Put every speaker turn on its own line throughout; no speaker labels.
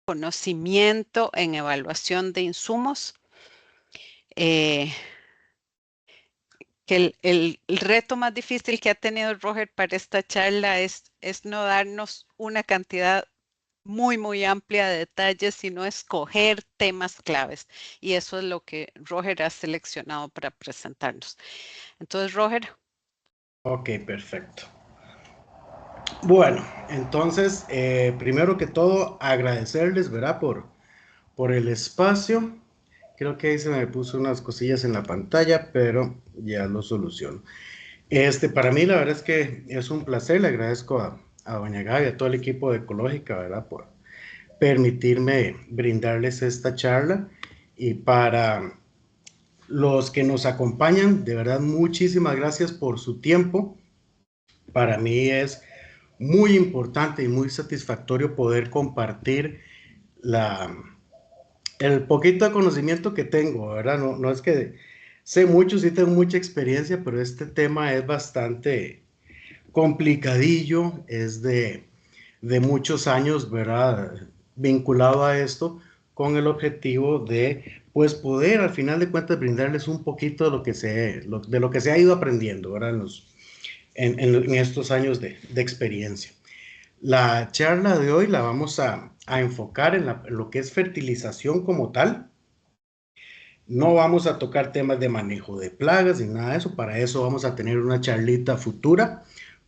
conocimiento en evaluación de insumos. Que el reto más difícil que ha tenido Roger para esta charla es no darnos una cantidad muy amplia de detalles, sino escoger temas claves. Y eso es lo que Roger ha seleccionado para presentarnos. Entonces, Roger.
Ok, perfecto. Bueno, entonces, primero que todo, agradecerles, ¿verdad? Por el espacio. Creo que ahí se me puso unas cosillas en la pantalla, pero ya lo soluciono. Para mí la verdad es que es un placer, le agradezco a doña Gaby, a todo el equipo de Ecológica, ¿verdad? Por permitirme brindarles esta charla. Y para los que nos acompañan, de verdad, muchísimas gracias por su tiempo. Para mí es muy importante y muy satisfactorio poder compartir la, el poquito de conocimiento que tengo, ¿verdad? No es que sé mucho, sí tengo mucha experiencia, pero este tema es bastante complicadillo, es de muchos años, ¿verdad? Vinculado a esto con el objetivo de, pues, poder al final de cuentas brindarles un poquito de lo que se ha ido aprendiendo, ¿verdad? En estos años de experiencia. La charla de hoy la vamos a enfocar en lo que es fertilización como tal. No vamos a tocar temas de manejo de plagas ni nada de eso. Para eso vamos a tener una charlita futura.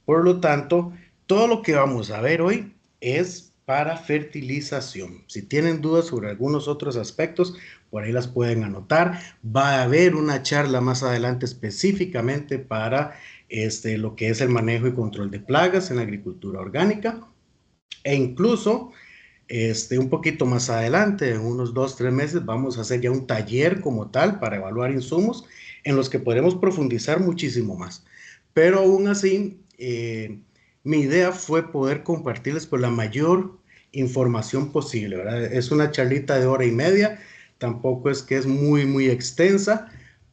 Por lo tanto, todo lo que vamos a ver hoy es para fertilización. Si tienen dudas sobre algunos otros aspectos, por ahí las pueden anotar. Va a haber una charla más adelante específicamente para lo que es el manejo y control de plagas en la agricultura orgánica. E incluso un poquito más adelante, en unos 2, 3 meses, vamos a hacer ya un taller como tal para evaluar insumos en los que podremos profundizar muchísimo más. Pero aún así, mi idea fue poder compartirles pues la mayor información posible, ¿verdad? Es una charlita de 1 hora y media, tampoco es que es muy extensa,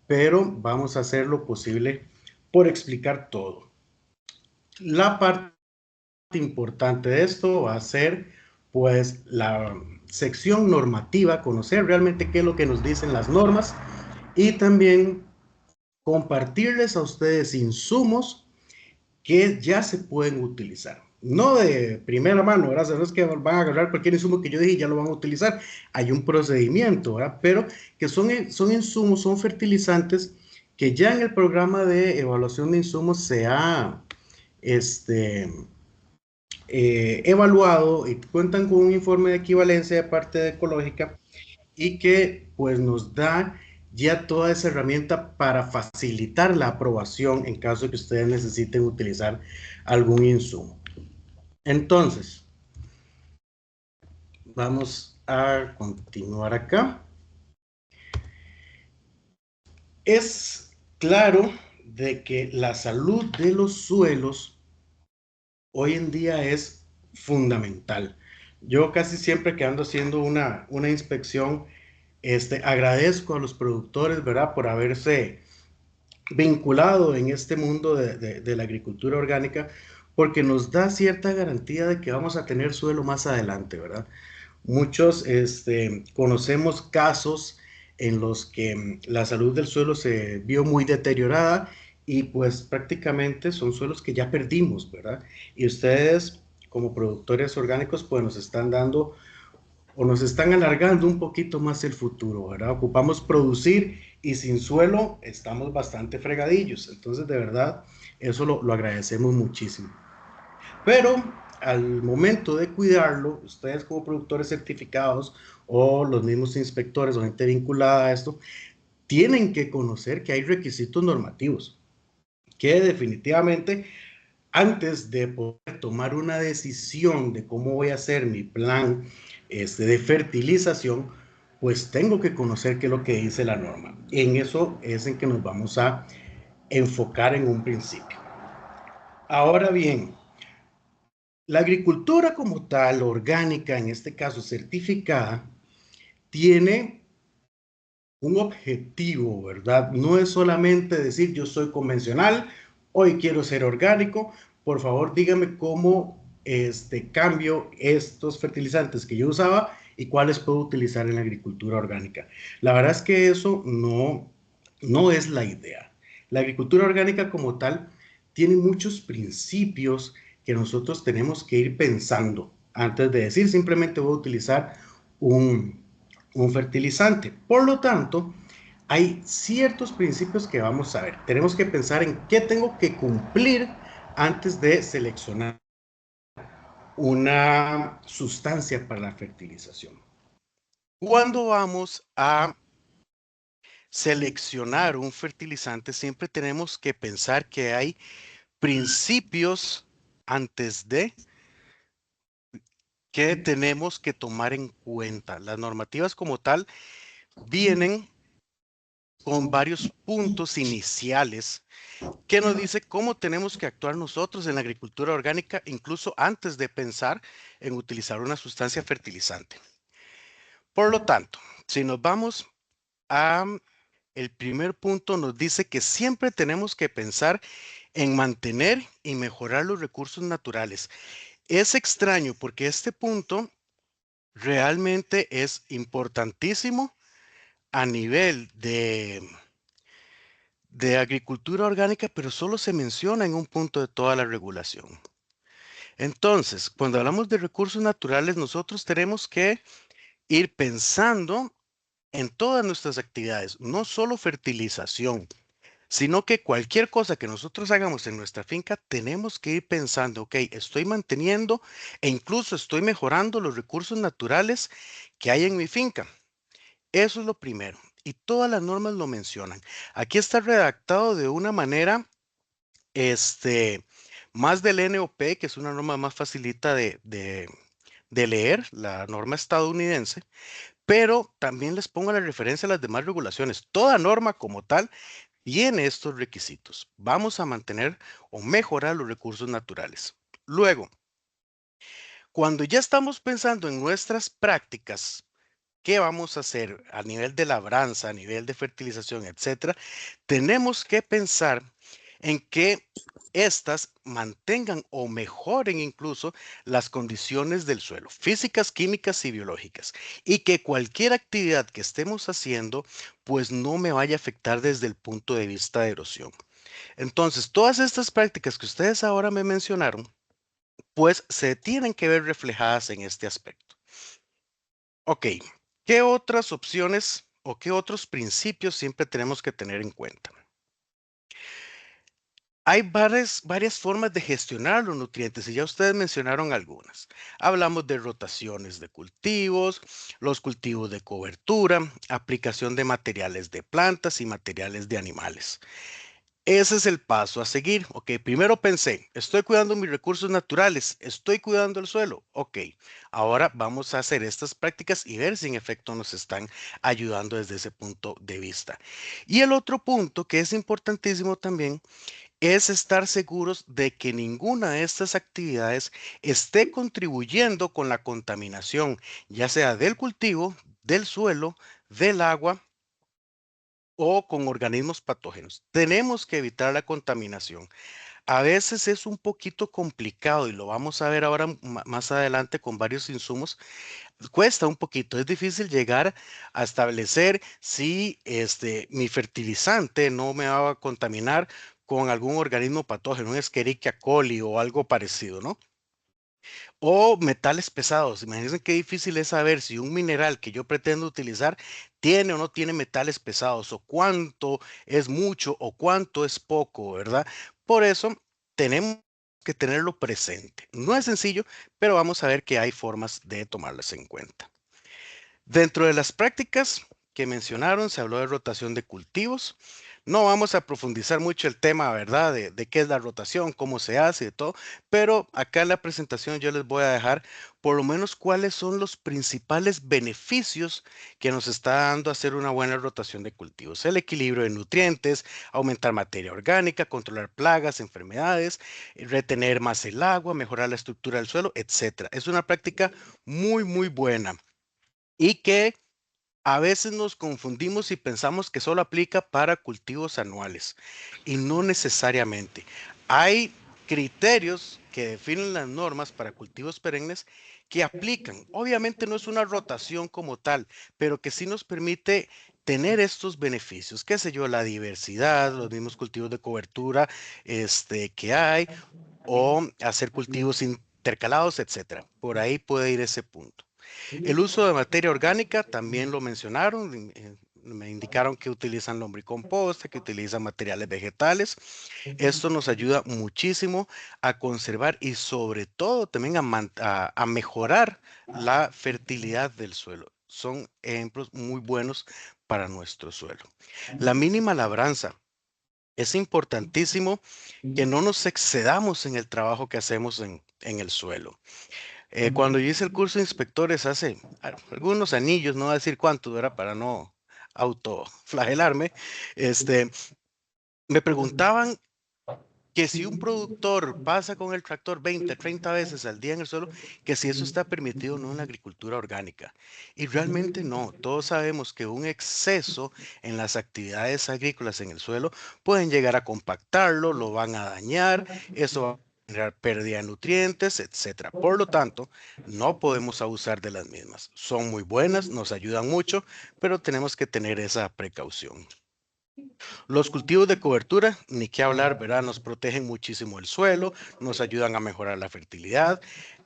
pero vamos a hacer lo posible por explicar todo. La parte importante de esto va a ser pues la sección normativa, conocer realmente qué es lo que nos dicen las normas y también compartirles a ustedes insumos que ya se pueden utilizar. No de primera mano, ¿verdad? No es que van a agarrar cualquier insumo que yo dije y ya lo van a utilizar. Hay un procedimiento, ¿verdad? Pero que son insumos, son fertilizantes que ya en el programa de evaluación de insumos se ha evaluado y cuentan con un informe de equivalencia de parte de Ecológica y que pues nos da ya toda esa herramienta para facilitar la aprobación en caso de que ustedes necesiten utilizar algún insumo. Entonces, vamos a continuar acá. Es claro de que la salud de los suelos hoy en día es fundamental. Yo casi siempre que ando haciendo una inspección, agradezco a los productores, ¿verdad? Por haberse vinculado en este mundo de la agricultura orgánica, porque nos da cierta garantía de que vamos a tener suelo más adelante, ¿verdad? Muchos conocemos casos en los que la salud del suelo se vio muy deteriorada y pues prácticamente son suelos que ya perdimos, ¿verdad? Y ustedes como productores orgánicos pues nos están dando o nos están alargando un poquito más el futuro, ¿verdad? Ocupamos producir y sin suelo estamos bastante fregadillos. Entonces, de verdad, eso lo agradecemos muchísimo. Pero al momento de cuidarlo, ustedes como productores certificados o los mismos inspectores o gente vinculada a esto, tienen que conocer que hay requisitos normativos, que definitivamente antes de poder tomar una decisión de cómo voy a hacer mi plan de fertilización, pues tengo que conocer qué es lo que dice la norma. En eso es en que nos vamos a enfocar en un principio. Ahora bien, la agricultura como tal, orgánica, en este caso certificada, tiene un objetivo, ¿verdad? No es solamente decir yo soy convencional, hoy quiero ser orgánico, por favor dígame cómo cambio estos fertilizantes que yo usaba y cuáles puedo utilizar en la agricultura orgánica. La verdad es que eso no es la idea. La agricultura orgánica como tal tiene muchos principios que nosotros tenemos que ir pensando antes de decir simplemente voy a utilizar un fertilizante. Por lo tanto, hay ciertos principios que vamos a ver. Tenemos que pensar en qué tengo que cumplir antes de seleccionar una sustancia para la fertilización. Cuando vamos a seleccionar un fertilizante, siempre tenemos que pensar que hay principios antes de que tenemos que tomar en cuenta. Las normativas como tal vienen con varios puntos iniciales que nos dice cómo tenemos que actuar nosotros en la agricultura orgánica, incluso antes de pensar en utilizar una sustancia fertilizante. Por lo tanto, si nos vamos a el primer punto, nos dice que siempre tenemos que pensar en mantener y mejorar los recursos naturales. Es extraño porque este punto realmente es importantísimo a nivel de agricultura orgánica, pero solo se menciona en un punto de toda la regulación. Entonces, cuando hablamos de recursos naturales, nosotros tenemos que ir pensando en todas nuestras actividades, no solo fertilización, sino que cualquier cosa que nosotros hagamos en nuestra finca, tenemos que ir pensando, ok, estoy manteniendo e incluso estoy mejorando los recursos naturales que hay en mi finca. Eso es lo primero. Y todas las normas lo mencionan. Aquí está redactado de una manera, más del NOP, que es una norma más facilita de leer, la norma estadounidense, pero también les pongo la referencia a las demás regulaciones. Toda norma como tal tiene estos requisitos. Vamos a mantener o mejorar los recursos naturales. Luego, cuando ya estamos pensando en nuestras prácticas, ¿qué vamos a hacer a nivel de labranza, a nivel de fertilización, etcétera? Tenemos que pensar en que estas mantengan o mejoren incluso las condiciones del suelo, físicas, químicas y biológicas, y que cualquier actividad que estemos haciendo, pues no me vaya a afectar desde el punto de vista de erosión. Entonces, todas estas prácticas que ustedes ahora me mencionaron, pues se tienen que ver reflejadas en este aspecto. Ok, ¿qué otras opciones o qué otros principios siempre tenemos que tener en cuenta? Hay varias formas de gestionar los nutrientes y ya ustedes mencionaron algunas. Hablamos de rotaciones de cultivos, los cultivos de cobertura, aplicación de materiales de plantas y materiales de animales. Ese es el paso a seguir. Ok, primero pensé, estoy cuidando mis recursos naturales, estoy cuidando el suelo. Ok, ahora vamos a hacer estas prácticas y ver si en efecto nos están ayudando desde ese punto de vista. Y el otro punto que es importantísimo también es estar seguros de que ninguna de estas actividades esté contribuyendo con la contaminación, ya sea del cultivo, del suelo, del agua o con organismos patógenos. Tenemos que evitar la contaminación. A veces es un poquito complicado y lo vamos a ver ahora más adelante con varios insumos. Cuesta un poquito, es difícil llegar a establecer si mi fertilizante no me va a contaminar con algún organismo patógeno, un Escherichia coli o algo parecido, ¿no? O metales pesados. Imagínense qué difícil es saber si un mineral que yo pretendo utilizar tiene o no tiene metales pesados, o cuánto es mucho o cuánto es poco, ¿verdad? Por eso tenemos que tenerlo presente. No es sencillo, pero vamos a ver que hay formas de tomarlas en cuenta. Dentro de las prácticas que mencionaron, se habló de rotación de cultivos. No vamos a profundizar mucho el tema, ¿verdad? De qué es la rotación, cómo se hace, de todo, pero acá en la presentación yo les voy a dejar por lo menos cuáles son los principales beneficios que nos está dando hacer una buena rotación de cultivos. El equilibrio de nutrientes, aumentar materia orgánica, controlar plagas, enfermedades, retener más el agua, mejorar la estructura del suelo, etcétera. Es una práctica muy buena y que a veces nos confundimos y pensamos que solo aplica para cultivos anuales y no necesariamente. Hay criterios que definen las normas para cultivos perennes
que aplican. Obviamente no es una rotación como tal, pero que sí nos permite tener estos beneficios, qué sé yo, la diversidad, los mismos cultivos de cobertura que hay, o hacer cultivos intercalados, etcétera. Por ahí puede ir ese punto. El uso de materia orgánica también lo mencionaron. Me indicaron que utilizan lombricomposta, que utilizan materiales vegetales. Esto nos ayuda muchísimo a conservar y sobre todo también a mejorar la fertilidad del suelo. Son ejemplos muy buenos para nuestro suelo. La mínima labranza. Es importantísimo que no nos excedamos en el trabajo que hacemos en el suelo. Cuando yo hice el curso de inspectores hace algunos anillos, no voy a decir cuánto era para no autoflagelarme, este, me preguntaban que si un productor pasa con el tractor 20, 30 veces al día en el suelo, que si eso está permitido o no en la agricultura orgánica. Y realmente no. Todos sabemos que un exceso en las actividades agrícolas en el suelo pueden llegar a compactarlo, lo van a dañar, eso va a generar pérdida de nutrientes, etcétera. Por lo tanto, no podemos abusar de las mismas. Son muy buenas, nos ayudan mucho, pero tenemos que tener esa precaución. Los cultivos de cobertura, ni qué hablar, ¿verdad? Nos protegen muchísimo el suelo, nos ayudan a mejorar la fertilidad,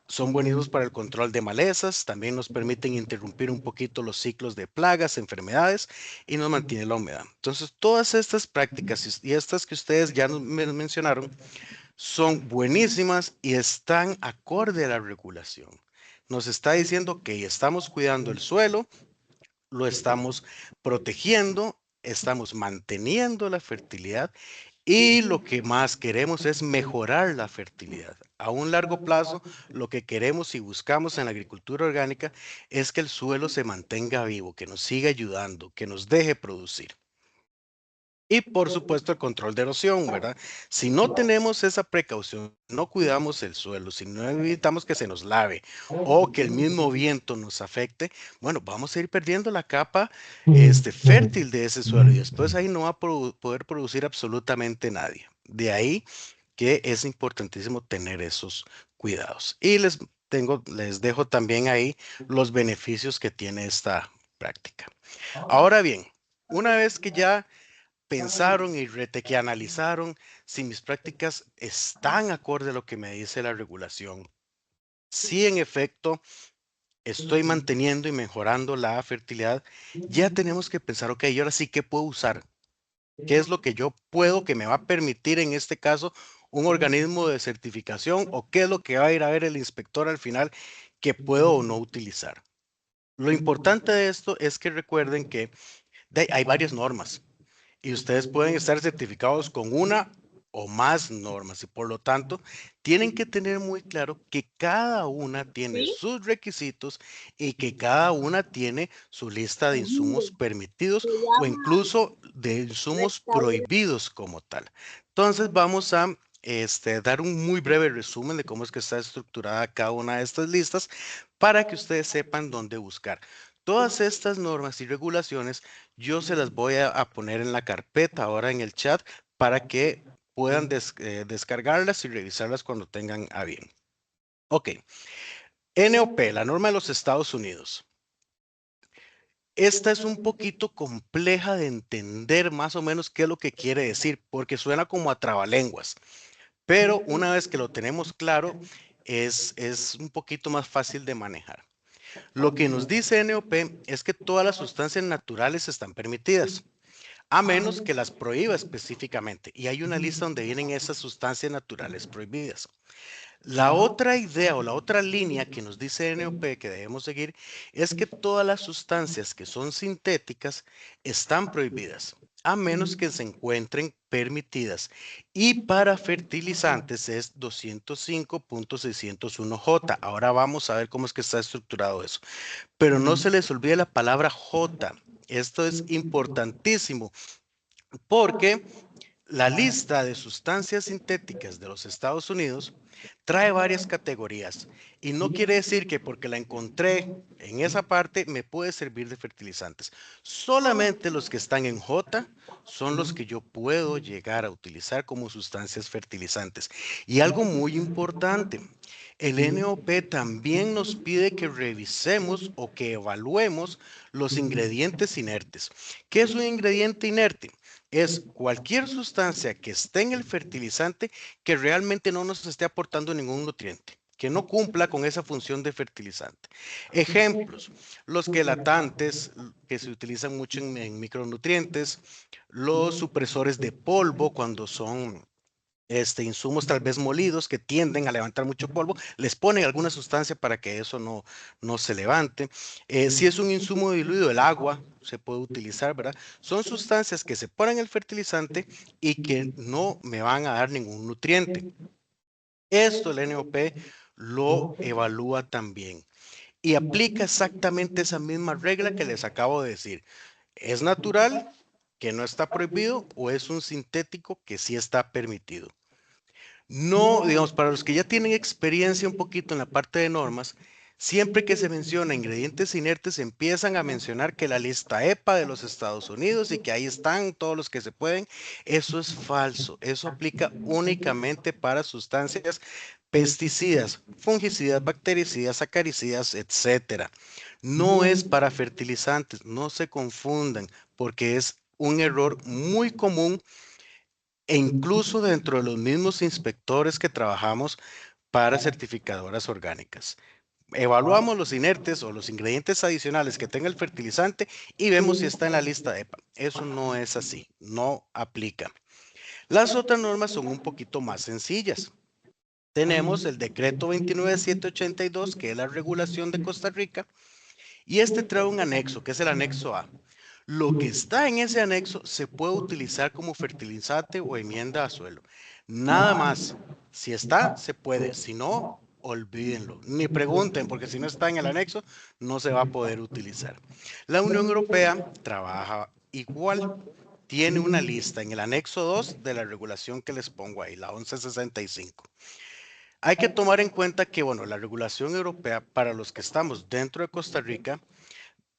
son buenísimos para el control de malezas, también nos permiten interrumpir un poquito los ciclos de plagas, enfermedades y nos mantiene la humedad. Entonces, todas estas prácticas y estas que ustedes ya me mencionaron son buenísimas y están acorde a la regulación. Nos está diciendo que estamos cuidando el suelo, lo estamos protegiendo, estamos manteniendo la fertilidad y lo que más queremos es mejorar la fertilidad. A un largo plazo, lo que queremos y buscamos en la agricultura orgánica es que el suelo se mantenga vivo, que nos siga ayudando, que nos deje producir. Y por supuesto el control de erosión, ¿verdad? Si no tenemos esa precaución, no cuidamos el suelo, si no evitamos que se nos lave o que el mismo viento nos afecte, bueno, vamos a ir perdiendo la capa fértil de ese suelo y después ahí no va a poder producir absolutamente nadie. De ahí que es importantísimo tener esos cuidados. Y les dejo también ahí los beneficios que tiene esta práctica. Ahora bien, una vez que ya pensaron y que analizaron si mis prácticas están acorde a lo que me dice la regulación. Si en efecto estoy manteniendo y mejorando la fertilidad, ya tenemos que pensar, ok, y ahora sí, ¿qué puedo usar? ¿Qué es lo que yo puedo, que me va a permitir en este caso un organismo de certificación o qué es lo que va a ir a ver el inspector al final que puedo o no utilizar? Lo importante de esto es que recuerden que hay varias normas y ustedes pueden estar certificados con una o más normas y por lo tanto tienen que tener muy claro que cada una tiene
¿Sí?
sus requisitos y que cada una tiene su lista de insumos permitidos
Se
o
llama
incluso de insumos
restaurante.
prohibidos como tal. Entonces vamos a dar un muy breve resumen de cómo es que está estructurada cada una de estas listas para que ustedes sepan dónde buscar. Todas estas normas y regulaciones yo se las voy a poner en la carpeta ahora en el chat para que puedan descargarlas y revisarlas cuando tengan a bien. Ok, NOP, la norma de los Estados Unidos. Esta es un poquito compleja de entender más o menos qué es lo que quiere decir, porque suena como a trabalenguas, pero una vez que lo tenemos claro, es un poquito más fácil de manejar. Lo que nos dice NOP es que todas las sustancias naturales están permitidas, a menos que las prohíba específicamente. Y hay una lista donde vienen esas sustancias naturales prohibidas. La otra idea o la otra línea que nos dice NOP que debemos seguir es que todas las sustancias que son sintéticas están prohibidas, a menos que se encuentren permitidas. Y para fertilizantes es 205.601J. Ahora vamos a ver cómo es que está estructurado eso. Pero no se les olvide la palabra J. Esto es importantísimo porque la lista de sustancias sintéticas de los Estados Unidos trae varias categorías Y no quiere decir que porque la encontré en esa parte me puede servir de fertilizantes. Solamente los que están en J son los que yo puedo llegar a utilizar como sustancias fertilizantes. Y algo muy importante, el NOP también nos pide que revisemos o que evaluemos los ingredientes inertes. ¿Qué es un ingrediente inerte? Es cualquier sustancia que esté en el fertilizante que realmente no nos esté aportando ningún nutriente, que no cumpla con esa función de fertilizante. Ejemplos, los quelatantes que se utilizan mucho en micronutrientes, los supresores de polvo cuando son insumos tal vez molidos que tienden a levantar mucho polvo, les ponen alguna sustancia para que eso no se levante. Si es un insumo diluido, el agua se puede utilizar, ¿verdad? Son sustancias que se ponen en el fertilizante y que no me van a dar ningún nutriente. Esto el NOP lo evalúa también y aplica exactamente esa misma regla que les acabo de decir. ¿Es natural, que no está prohibido, o es un sintético que sí está permitido? No, digamos, para los que ya tienen experiencia un poquito en la parte de normas, siempre que se menciona ingredientes inertes, empiezan a mencionar que la lista EPA de los Estados Unidos y que ahí están todos los que se pueden. Eso es falso. Eso aplica únicamente para sustancias pesticidas, fungicidas, bactericidas, acaricidas, etcétera. No es para fertilizantes, no se confundan, porque es un error muy común e incluso dentro de los mismos inspectores que trabajamos para certificadoras orgánicas. Evaluamos los inertes o los ingredientes adicionales que tenga el fertilizante y vemos si está en la lista de EPA. Eso no es así, no aplica. Las otras normas son un poquito más sencillas. Tenemos el decreto 29782, que es la regulación de Costa Rica, y este trae un anexo, que es el anexo A. Lo que está en ese anexo se puede utilizar como fertilizante o enmienda a suelo. Nada más. Si está, se puede. Si no, olvídenlo. Ni pregunten, porque si no está en el anexo, no se va a poder utilizar. La Unión Europea trabaja igual. Tiene una lista en el anexo 2 de la regulación que les pongo ahí, la 1165. Hay que tomar en cuenta que, bueno, la regulación europea para los que estamos dentro de Costa Rica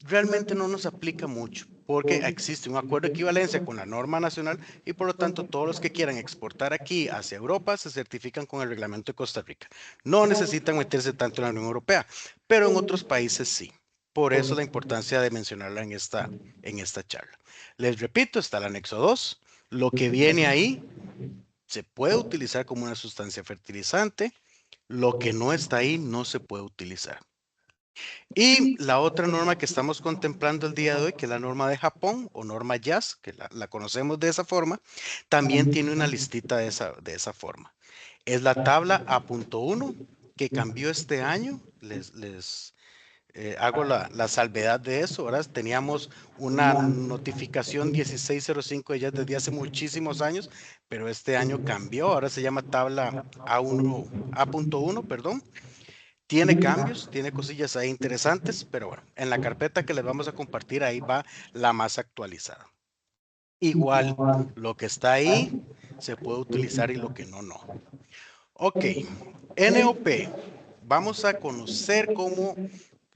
realmente no nos aplica mucho porque existe un acuerdo de equivalencia con la norma nacional y por lo tanto todos los que quieran exportar aquí hacia Europa se certifican con el reglamento de Costa Rica. No necesitan meterse tanto en la Unión Europea, pero en otros países sí. Por eso la importancia de mencionarla en esta charla. Les repito, está el anexo 2. Lo que viene ahí se puede utilizar como una sustancia fertilizante. Lo que no está ahí no se puede utilizar. Y la otra norma que estamos contemplando el día de hoy, que es la norma de Japón o norma JAS, que la conocemos de esa forma, también tiene una listita de esa forma. Es la tabla A.1 que cambió este año. Les hago la salvedad de eso, ¿verdad? Teníamos una notificación 1605 de ya desde hace muchísimos años, pero este año cambió. Ahora se llama tabla A.1, perdón. Tiene cambios, tiene cosillas ahí interesantes, pero bueno, en la carpeta que les vamos a compartir ahí va la más actualizada. Igual, lo que está ahí se puede utilizar y lo que no, no. Ok, NOP. Vamos a conocer cómo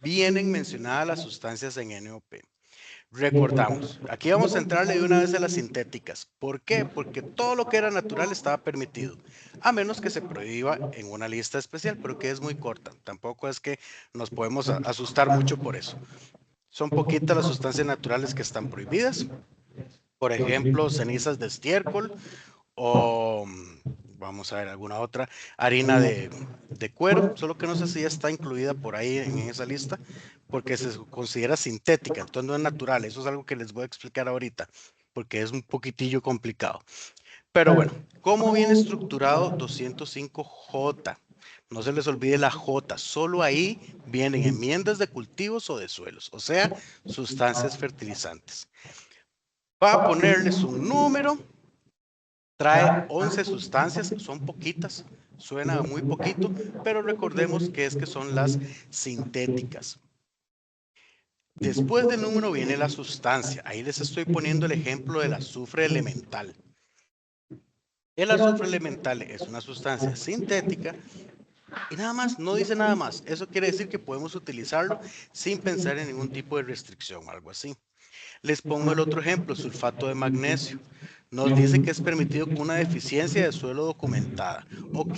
vienen mencionadas las sustancias en NOP. Recordamos, aquí vamos a entrarle de una vez a las sintéticas. ¿Por qué? Porque todo lo que era natural estaba permitido, a menos que se prohíba en una lista especial, pero que es muy corta. Tampoco es que nos podemos asustar mucho por eso. Son poquitas las sustancias naturales que están prohibidas. Por ejemplo, cenizas de estiércol o, vamos a ver, alguna otra, harina de cuero, solo que no sé si ya está incluida por ahí en esa lista, porque se considera sintética, entonces no es natural. Eso es algo que les voy a explicar ahorita, porque es un poquitillo complicado. Pero bueno, ¿cómo viene estructurado 205J? No se les olvide la J, solo ahí vienen enmiendas de cultivos o de suelos, o sea, sustancias fertilizantes. Va a ponerles un número. Trae 11 sustancias, son poquitas, suena muy poquito, pero recordemos que son las sintéticas. Después del número viene la sustancia. Ahí les estoy poniendo el ejemplo del azufre elemental. El azufre elemental es una sustancia sintética Y nada más, no dice nada más. Eso quiere decir que podemos utilizarlo sin pensar en ningún tipo de restricción o algo así. Les pongo el otro ejemplo, sulfato de magnesio. Nos dice que es permitido con una deficiencia de suelo documentada. Ok,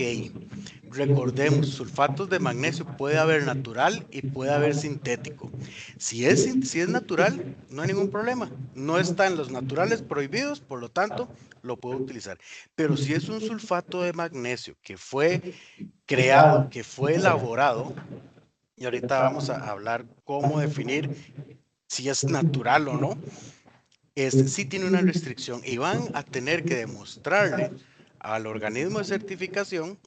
recordemos, sulfatos de magnesio puede haber natural y puede haber sintético. Si es natural, no hay ningún problema. No están los naturales prohibidos, por lo tanto, lo puedo utilizar. Pero si es un sulfato de magnesio que fue creado, que fue elaborado, y ahorita vamos a hablar cómo definir si es natural o no, sí tiene una restricción y van a tener que demostrarle al organismo de certificación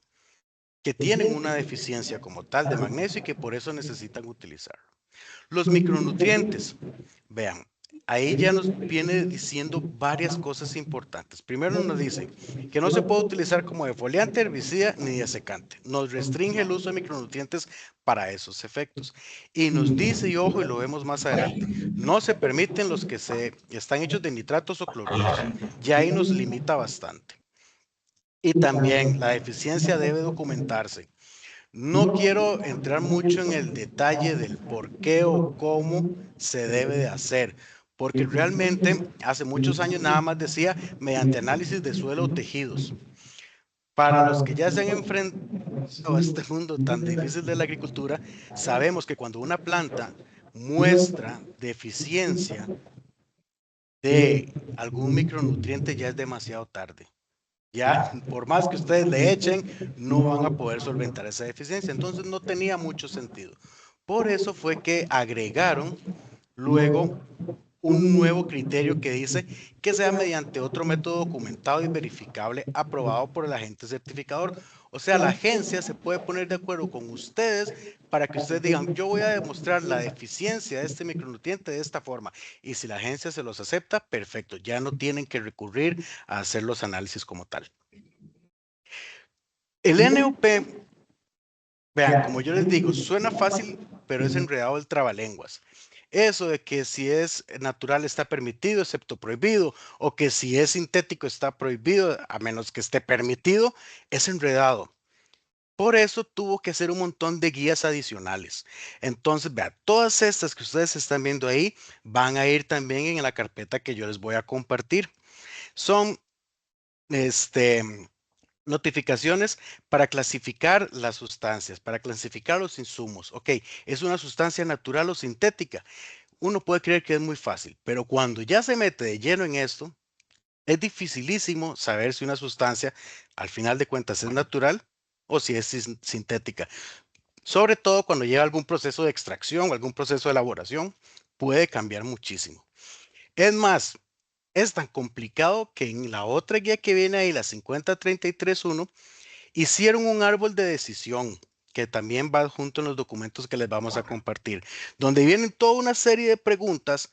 que tienen una deficiencia como tal de magnesio y que por eso necesitan utilizarlo. Los micronutrientes, vean, ahí ya nos viene diciendo varias cosas importantes. Primero nos dice que no se puede utilizar como defoliante, herbicida ni desecante. Nos restringe el uso de micronutrientes para esos efectos. Y nos dice, y ojo, y lo vemos más adelante, no se permiten los que están hechos de nitratos o cloruros. Ya ahí nos limita bastante. Y también la deficiencia debe documentarse. No quiero entrar mucho en el detalle del por qué o cómo se debe de hacer, porque realmente hace muchos años nada más decía mediante análisis de suelo o tejidos. Para los que ya se han enfrentado a este mundo tan difícil de la agricultura, sabemos que cuando una planta muestra deficiencia de algún micronutriente ya es demasiado tarde. Ya, por más que ustedes le echen, no van a poder solventar esa deficiencia. Entonces no tenía mucho sentido. Por eso fue que agregaron luego un nuevo criterio que dice que sea mediante otro método documentado y verificable aprobado por el agente certificador. O sea, la agencia se puede poner de acuerdo con ustedes para que ustedes digan, yo voy a demostrar la deficiencia de este micronutriente de esta forma. Y si la agencia se los acepta, perfecto, ya no tienen que recurrir a hacer los análisis como tal. El NOP, vean, como yo les digo, suena fácil, pero es enredado el trabalenguas. Eso de que si es natural está permitido, excepto prohibido, o que si es sintético está prohibido, a menos que esté permitido, es enredado. Por eso tuvo que hacer un montón de guías adicionales. Entonces, vean, todas estas que ustedes están viendo ahí van a ir también en la carpeta que yo les voy a compartir. Son, notificaciones para clasificar las sustancias, para clasificar los insumos. Ok, ¿es una sustancia natural o sintética? Uno puede creer que es muy fácil, pero cuando ya se mete de lleno en esto, es dificilísimo saber si una sustancia, al final de cuentas, es natural o si es sintética. Sobre todo cuando lleva algún proceso de extracción o algún proceso de elaboración, puede cambiar muchísimo. Es más, es tan complicado que en la otra guía que viene ahí, la 50331, hicieron un árbol de decisión que también va junto en los documentos que les vamos a compartir, donde vienen toda una serie de preguntas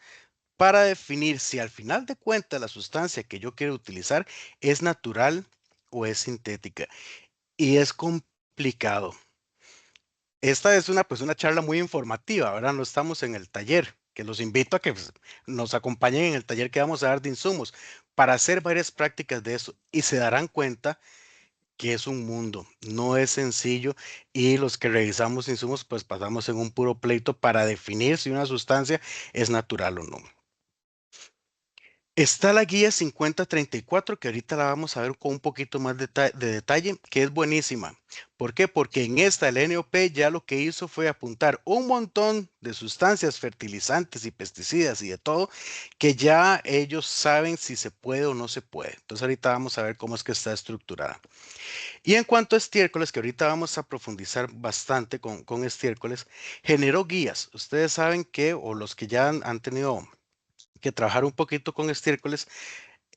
para definir si al final de cuentas la sustancia que yo quiero utilizar es natural o es sintética. Y es complicado. Esta es una charla muy informativa, ¿verdad? No estamos en el taller, que los invito a que nos acompañen en el taller que vamos a dar de insumos para hacer varias prácticas de eso y se darán cuenta que es un mundo, no es sencillo y los que revisamos insumos pues pasamos en un puro pleito para definir si una sustancia es natural o no. Está la guía 5034 que ahorita la vamos a ver con un poquito más de detalle, que es buenísima. ¿Por qué? Porque en esta el NOP ya lo que hizo fue apuntar un montón de sustancias fertilizantes y pesticidas y de todo que ya ellos saben si se puede o no se puede. Entonces ahorita vamos a ver cómo es que está estructurada. Y en cuanto a estiércoles, que ahorita vamos a profundizar bastante con estiércoles, generó guías. Ustedes saben que, o los que ya han tenido que trabajar un poquito con estiércoles,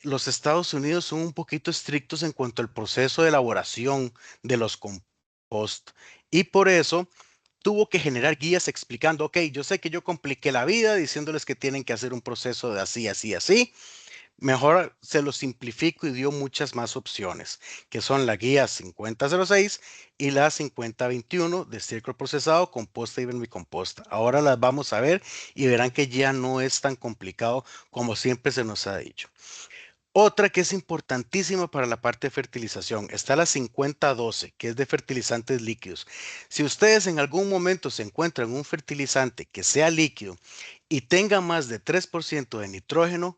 los Estados Unidos son un poquito estrictos en cuanto al proceso de elaboración de los compost. Y por eso tuvo que generar guías explicando, ok, yo sé que yo compliqué la vida diciéndoles que tienen que hacer un proceso de así, así, así. Mejor se lo simplifico y dio muchas más opciones, que son la guía 5006 y la 5021 de estiércol procesado, composta y vermicomposta. Ahora las vamos a ver y verán que ya no es tan complicado como siempre se nos ha dicho. Otra que es importantísima para la parte de fertilización, está la 50-12, que es de fertilizantes líquidos. Si ustedes en algún momento se encuentran un fertilizante que sea líquido y tenga más de 3% de nitrógeno,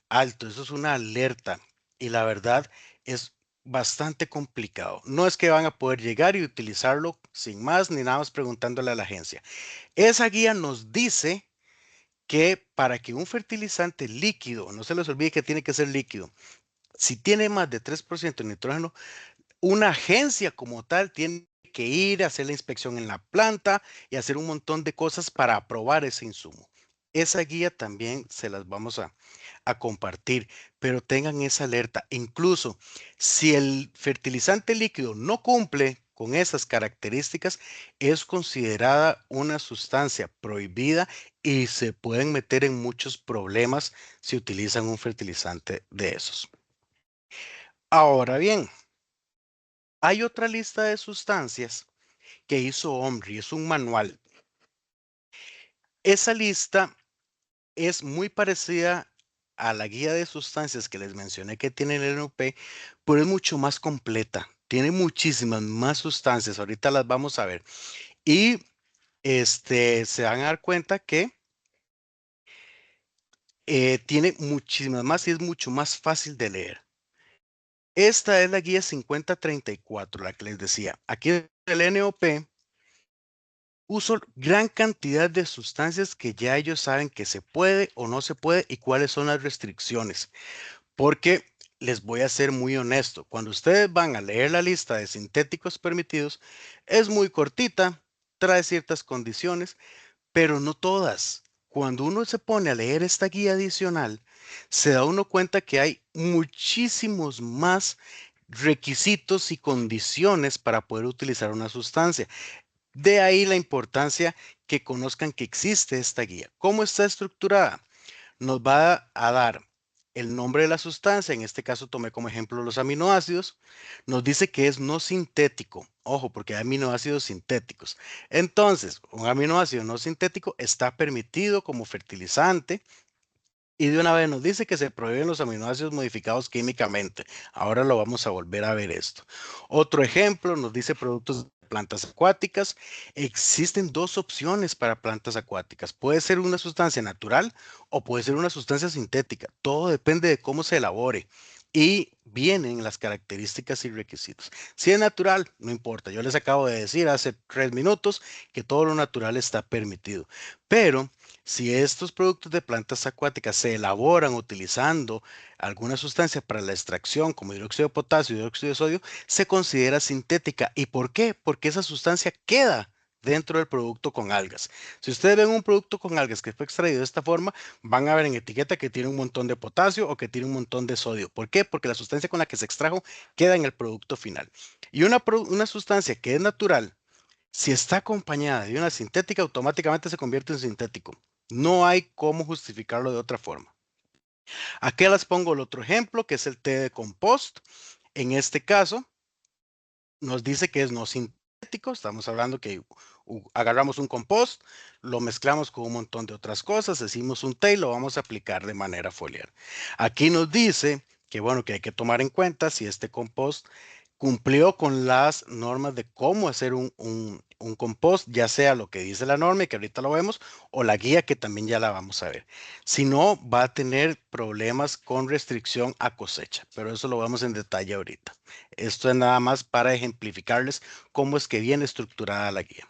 alto, eso es una alerta. Y la verdad es bastante complicado. No es que van a poder llegar y utilizarlo sin más ni nada más preguntándole a la agencia. Esa guía nos dice que para que un fertilizante líquido, no se les olvide que tiene que ser líquido, si tiene más de 3% de nitrógeno, una agencia como tal tiene que ir a hacer la inspección en la planta y hacer un montón de cosas para aprobar ese insumo. Esa guía también se las vamos a compartir, pero tengan esa alerta. Incluso si el fertilizante líquido no cumple con esas características, es considerada una sustancia prohibida y se pueden meter en muchos problemas si utilizan un fertilizante de esos. Ahora bien, hay otra lista de sustancias que hizo OMRI, es un manual. Esa lista es muy parecida a la guía de sustancias que les mencioné que tiene el NOP, pero es mucho más completa. Tiene muchísimas más sustancias, ahorita las vamos a ver. Y se van a dar cuenta que tiene muchísimas más y es mucho más fácil de leer. Esta es la guía 5034, la que les decía. Aquí el NOP uso gran cantidad de sustancias que ya ellos saben que se puede o no se puede y cuáles son las restricciones. Porque les voy a ser muy honesto, cuando ustedes van a leer la lista de sintéticos permitidos, es muy cortita, trae ciertas condiciones, pero no todas. Cuando uno se pone a leer esta guía adicional, se da uno cuenta que hay muchísimos más requisitos y condiciones para poder utilizar una sustancia. De ahí la importancia que conozcan que existe esta guía. ¿Cómo está estructurada? Nos va a dar el nombre de la sustancia, en este caso tomé como ejemplo los aminoácidos, nos dice que es no sintético. Ojo, porque hay aminoácidos sintéticos. Entonces, un aminoácido no sintético está permitido como fertilizante y de una vez nos dice que se prohíben los aminoácidos modificados químicamente. Ahora lo vamos a volver a ver esto. Otro ejemplo nos dice productos de plantas acuáticas. Existen dos opciones para plantas acuáticas. Puede ser una sustancia natural o puede ser una sustancia sintética. Todo depende de cómo se elabore. Y vienen las características y requisitos. Si es natural, no importa. Yo les acabo de decir hace 3 minutos que todo lo natural está permitido. Pero si estos productos de plantas acuáticas se elaboran utilizando alguna sustancia para la extracción, como hidróxido de potasio y dióxido de sodio, se considera sintética. ¿Y por qué? Porque esa sustancia queda dentro del producto con algas. Si ustedes ven un producto con algas que fue extraído de esta forma, van a ver en etiqueta que tiene un montón de potasio o que tiene un montón de sodio. ¿Por qué? Porque la sustancia con la que se extrajo queda en el producto final. Y una sustancia que es natural, si está acompañada de una sintética, automáticamente se convierte en sintético. No hay cómo justificarlo de otra forma. Aquí les pongo el otro ejemplo, que es el té de compost. En este caso, nos dice que es no sintético. Estamos hablando que agarramos un compost, lo mezclamos con un montón de otras cosas, hicimos un té y lo vamos a aplicar de manera foliar. Aquí nos dice que, bueno, que hay que tomar en cuenta si este compost cumplió con las normas de cómo hacer un compost, ya sea lo que dice la norma, y que ahorita lo vemos, o la guía, que también ya la vamos a ver. Si no, va a tener problemas con restricción a cosecha, pero eso lo vemos en detalle ahorita. Esto es nada más para ejemplificarles cómo es que viene estructurada la guía.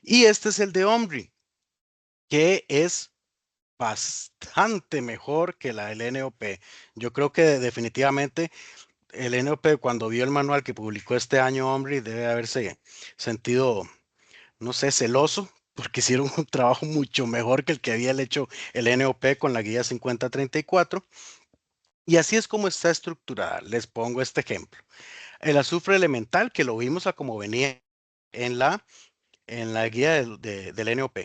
Y este es el de OMRI, que es bastante mejor que la del NOP. Yo creo que definitivamente el NOP, cuando vio el manual que publicó este año, hombre, debe haberse sentido, no sé, celoso, porque hicieron un trabajo mucho mejor que el que había hecho el NOP con la guía 5034. Y así es como está estructurada. Les pongo este ejemplo. El azufre elemental, que lo vimos a como venía en la guía del NOP.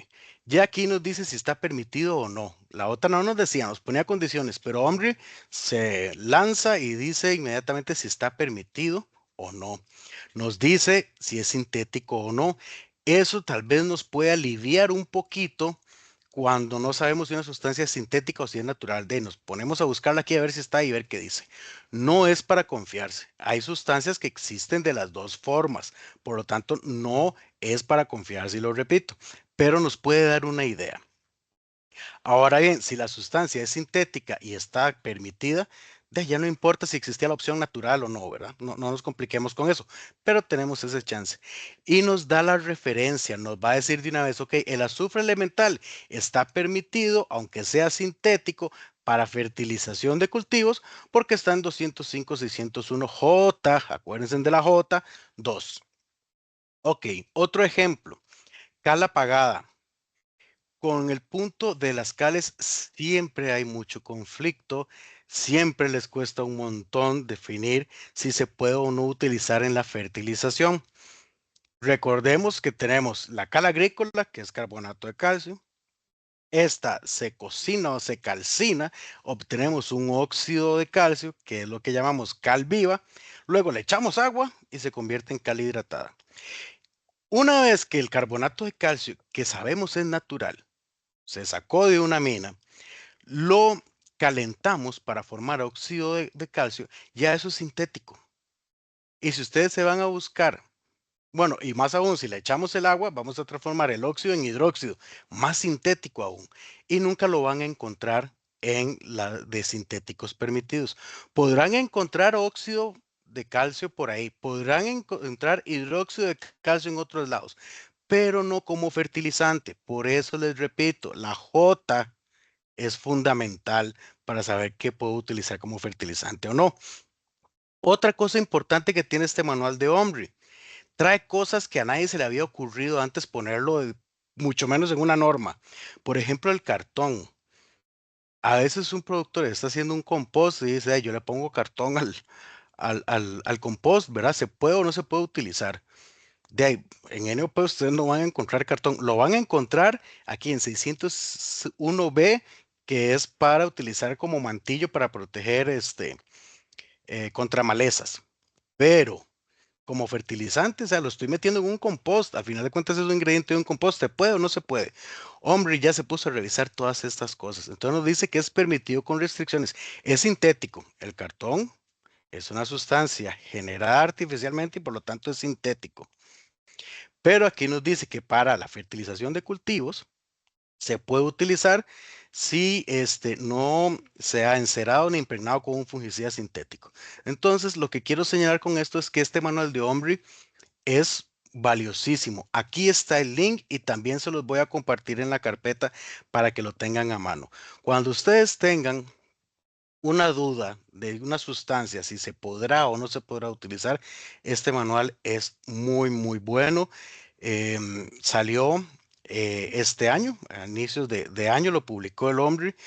Ya aquí nos dice si está permitido o no. La otra no nos decía, nos ponía condiciones, pero hombre se lanza y dice inmediatamente si está permitido o no. Nos dice si es sintético o no. Eso tal vez nos puede aliviar un poquito cuando no sabemos si una sustancia es sintética o si es natural. Nos ponemos a buscarla aquí a ver si está y ver qué dice. No es para confiarse. Hay sustancias que existen de las dos formas. Por lo tanto, no es para confiarse, y lo repito, pero nos puede dar una idea. Ahora bien, si la sustancia es sintética y está permitida, ya no importa si existía la opción natural o no, ¿verdad? No nos compliquemos con eso, pero tenemos ese chance. Y nos da la referencia, nos va a decir de una vez, ok, el azufre elemental está permitido, aunque sea sintético, para fertilización de cultivos, porque está en 205.601 J, acuérdense de la J, 2. Ok, otro ejemplo, cal apagada. Con el punto de las cales siempre hay mucho conflicto, siempre les cuesta un montón definir si se puede o no utilizar en la fertilización. Recordemos que tenemos la cal agrícola, que es carbonato de calcio. Esta se cocina o se calcina, obtenemos un óxido de calcio, que es lo que llamamos cal viva. Luego le echamos agua y se convierte en cal hidratada. Una vez que el carbonato de calcio, que sabemos es natural, se sacó de una mina, lo calentamos para formar óxido de calcio, ya eso es sintético. Y si ustedes se van a buscar, bueno, y más aún, si le echamos el agua, vamos a transformar el óxido en hidróxido, más sintético aún. Y nunca lo van a encontrar en la de sintéticos permitidos. Podrán encontrar óxido de calcio por ahí, podrán encontrar hidróxido de calcio en otros lados, pero no como fertilizante. Por eso les repito, la J es fundamental para saber qué puedo utilizar como fertilizante o no. Otra cosa importante que tiene este manual de OMRI, trae cosas que a nadie se le había ocurrido antes ponerlo, mucho menos en una norma. Por ejemplo, el cartón. A veces un productor está haciendo un compost y dice, "Ay, yo le pongo cartón al compost, ¿verdad? ¿Se puede o no se puede utilizar? De ahí, en NOP ustedes no van a encontrar cartón, lo van a encontrar aquí en 601B, que es para utilizar como mantillo para proteger contra malezas. Pero como fertilizante, o sea, lo estoy metiendo en un compost. Al final de cuentas es un ingrediente de un compost. ¿Se puede o no se puede? Hombre, ya se puso a revisar todas estas cosas. Entonces nos dice que es permitido con restricciones. Es sintético. El cartón es una sustancia generada artificialmente y por lo tanto es sintético. Pero aquí nos dice que para la fertilización de cultivos se puede utilizar si no se ha encerado ni impregnado con un fungicida sintético. Entonces, lo que quiero señalar con esto es que este manual de OMRI es valiosísimo. Aquí está el link y también se los voy a compartir en la carpeta para que lo tengan a mano. Cuando ustedes tengan una duda de una sustancia, si se podrá o no se podrá utilizar, este manual es muy, muy bueno. Salió este año, a inicios de año lo publicó el hombre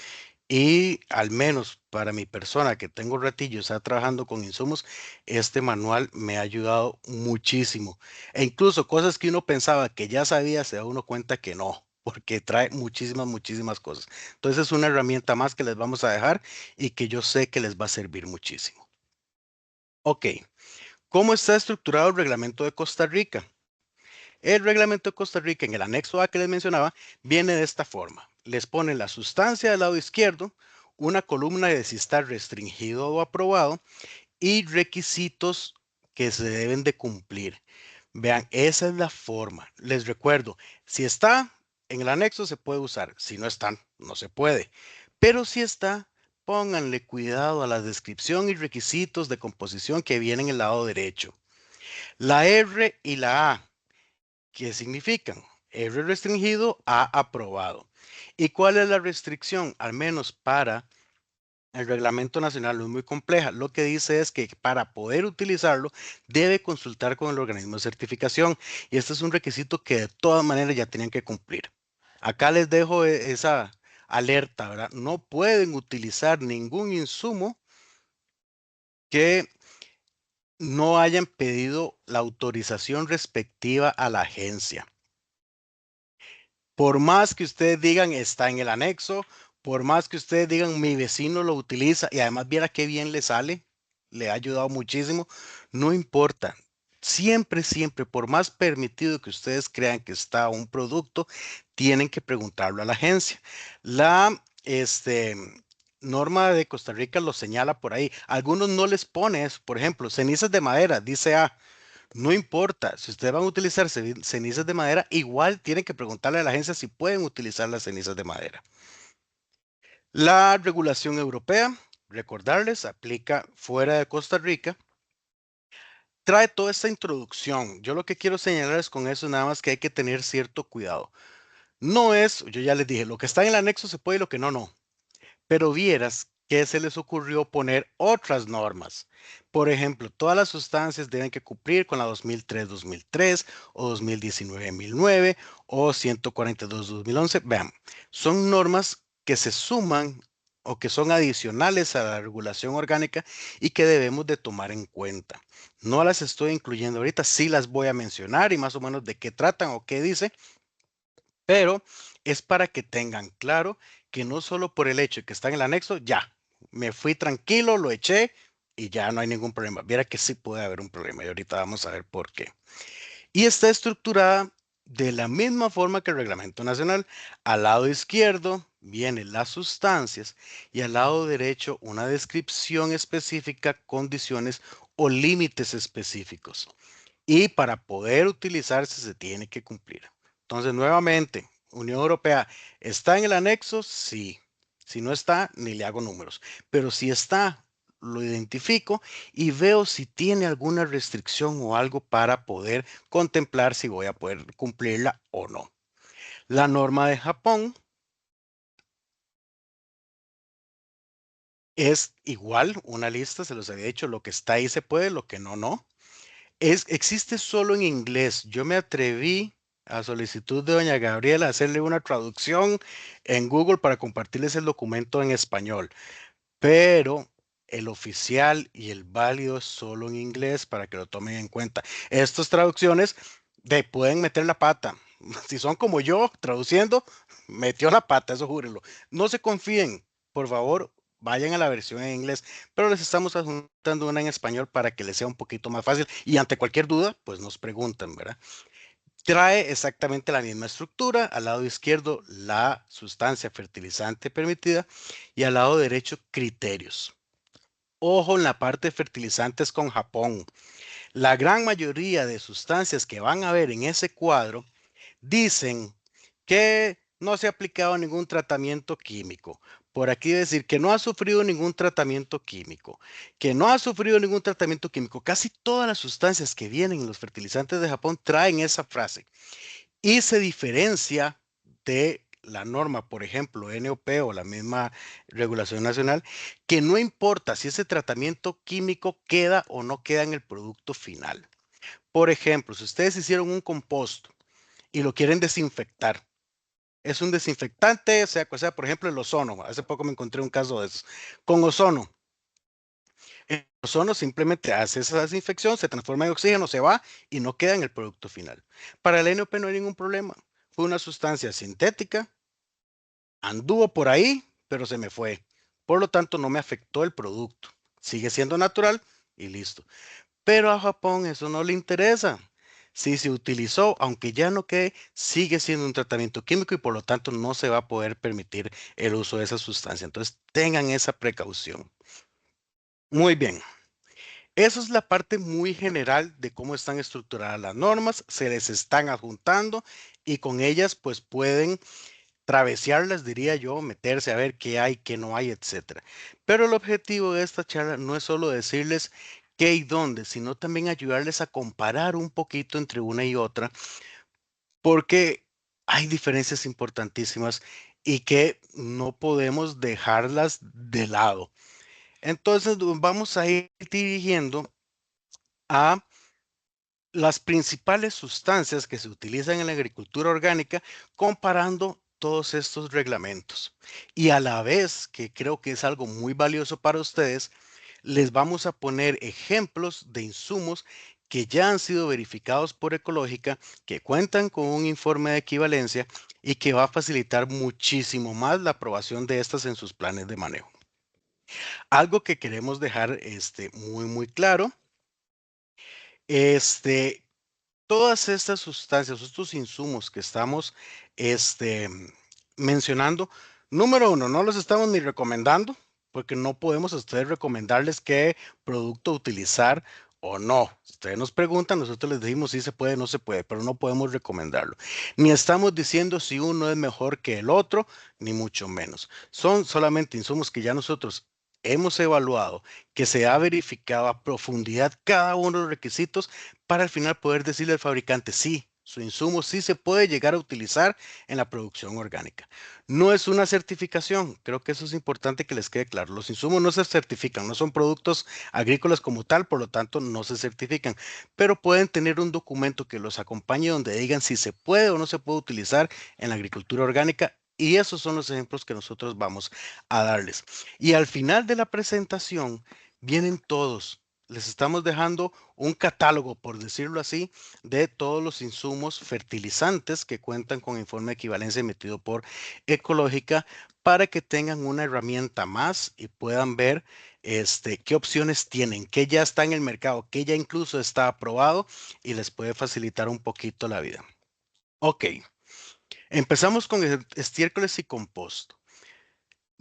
y al menos para mi persona que tengo ratillos está trabajando con insumos, este manual me ha ayudado muchísimo. E incluso cosas que uno pensaba que ya sabía, se da uno cuenta que no, porque trae muchísimas, muchísimas cosas. Entonces es una herramienta más que les vamos a dejar y que yo sé que les va a servir muchísimo. Ok, ¿cómo está estructurado el reglamento de Costa Rica? El reglamento de Costa Rica en el anexo A que les mencionaba viene de esta forma. Les pone la sustancia del lado izquierdo, una columna de si está restringido o aprobado y requisitos que se deben de cumplir. Vean, esa es la forma. Les recuerdo, si está en el anexo se puede usar, si no están, no se puede. Pero si está, pónganle cuidado a la descripción y requisitos de composición que vienen en el lado derecho. La R y la A, ¿qué significan? R restringido, A aprobado. ¿Y cuál es la restricción? Al menos para el reglamento nacional no es muy compleja. Lo que dice es que para poder utilizarlo debe consultar con el organismo de certificación. Y este es un requisito que de todas maneras ya tenían que cumplir. Acá les dejo esa alerta, ¿verdad? No pueden utilizar ningún insumo que no hayan pedido la autorización respectiva a la agencia. Por más que ustedes digan está en el anexo, por más que ustedes digan mi vecino lo utiliza y además viera qué bien le sale, le ha ayudado muchísimo, no importa. Siempre, siempre, por más permitido que ustedes crean que está un producto, tienen que preguntarlo a la agencia. La norma de Costa Rica lo señala por ahí. Algunos no les pone eso. Por ejemplo, cenizas de madera, dice A. No importa, si ustedes van a utilizar cenizas de madera, igual tienen que preguntarle a la agencia si pueden utilizar las cenizas de madera. La regulación europea, recordarles, aplica fuera de Costa Rica. Trae toda esta introducción. Yo lo que quiero señalarles con eso es nada más que hay que tener cierto cuidado. No es, yo ya les dije, lo que está en el anexo se puede y lo que no, no. Pero vieras que se les ocurrió poner otras normas. Por ejemplo, todas las sustancias deben que cumplir con la 2003-2003 o 2019-2009 o 142-2011. Vean, son normas que se suman o que son adicionales a la regulación orgánica y que debemos de tomar en cuenta. No las estoy incluyendo ahorita, sí las voy a mencionar y más o menos de qué tratan o qué dice, pero es para que tengan claro que no solo por el hecho de que está en el anexo, ya, me fui tranquilo, lo eché y ya no hay ningún problema. Viera que sí puede haber un problema y ahorita vamos a ver por qué. Y está estructurada de la misma forma que el reglamento nacional. Al lado izquierdo vienen las sustancias y al lado derecho una descripción específica, condiciones o límites específicos. Y para poder utilizarse se tiene que cumplir. Entonces, nuevamente, Unión Europea, ¿está en el anexo? Sí. Si no está, ni le hago números. Pero si está, lo identifico y veo si tiene alguna restricción o algo para poder contemplar si voy a poder cumplirla o no. La norma de Japón es igual, una lista, se los había dicho, lo que está ahí se puede, lo que no, no. Existe solo en inglés. Yo me atreví a solicitud de doña Gabriela a hacerle una traducción en Google para compartirles el documento en español, pero el oficial y el válido es solo en inglés para que lo tomen en cuenta. Estas traducciones pueden meter la pata. Si son como yo traduciendo, metió la pata, eso júrelo. No se confíen, por favor, vayan a la versión en inglés, pero les estamos adjuntando una en español para que les sea un poquito más fácil y ante cualquier duda, pues nos preguntan, ¿verdad? Trae exactamente la misma estructura, al lado izquierdo la sustancia fertilizante permitida y al lado derecho criterios. Ojo en la parte de fertilizantes con Japón. La gran mayoría de sustancias que van a ver en ese cuadro dicen que no se ha aplicado ningún tratamiento químico. Por aquí decir que no ha sufrido ningún tratamiento químico, que no ha sufrido ningún tratamiento químico. Casi todas las sustancias que vienen en los fertilizantes de Japón traen esa frase y se diferencia de la norma, por ejemplo, NOP o la misma regulación nacional, que no importa si ese tratamiento químico queda o no queda en el producto final. Por ejemplo, si ustedes hicieron un composto y lo quieren desinfectar, es un desinfectante, sea por ejemplo, el ozono. Hace poco me encontré un caso de eso. Con ozono. El ozono simplemente hace esa desinfección, se transforma en oxígeno, se va y no queda en el producto final. Para el NOP no hay ningún problema. Fue una sustancia sintética, anduvo por ahí, pero se me fue. Por lo tanto, no me afectó el producto. Sigue siendo natural y listo. Pero a Japón eso no le interesa. Si se utilizó, aunque ya no quede, sigue siendo un tratamiento químico y por lo tanto no se va a poder permitir el uso de esa sustancia. Entonces tengan esa precaución. Muy bien. Eso es la parte muy general de cómo están estructuradas las normas, se les están adjuntando y con ellas pues pueden travesearlas, diría yo, meterse a ver qué hay, qué no hay, etcétera. Pero el objetivo de esta charla no es solo decirles qué y dónde, sino también ayudarles a comparar un poquito entre una y otra, porque hay diferencias importantísimas y que no podemos dejarlas de lado. Entonces vamos a ir dirigiendo a las principales sustancias que se utilizan en la agricultura orgánica comparando todos estos reglamentos. Y a la vez, que creo que es algo muy valioso para ustedes, les vamos a poner ejemplos de insumos que ya han sido verificados por Ecológica, que cuentan con un informe de equivalencia y que va a facilitar muchísimo más la aprobación de estas en sus planes de manejo. Algo que queremos dejar muy claro Todas estas sustancias, estos insumos que estamos mencionando, número uno, no los estamos ni recomendando, porque no podemos a ustedes recomendarles qué producto utilizar o no. Si ustedes nos preguntan, nosotros les decimos si se puede, no se puede, pero no podemos recomendarlo. Ni estamos diciendo si uno es mejor que el otro, ni mucho menos. Son solamente insumos que ya nosotros hemos evaluado, que se ha verificado a profundidad cada uno de los requisitos para al final poder decirle al fabricante, sí, su insumo sí se puede llegar a utilizar en la producción orgánica. No es una certificación, creo que eso es importante que les quede claro. Los insumos no se certifican, no son productos agrícolas como tal, por lo tanto no se certifican, pero pueden tener un documento que los acompañe donde digan si se puede o no se puede utilizar en la agricultura orgánica. Y esos son los ejemplos que nosotros vamos a darles. Y al final de la presentación vienen todos. Les estamos dejando un catálogo, por decirlo así, de todos los insumos fertilizantes que cuentan con informe de equivalencia emitido por Ecológica para que tengan una herramienta más y puedan ver qué opciones tienen, qué ya está en el mercado, qué ya incluso está aprobado y les puede facilitar un poquito la vida. Ok, empezamos con estiércoles y compost.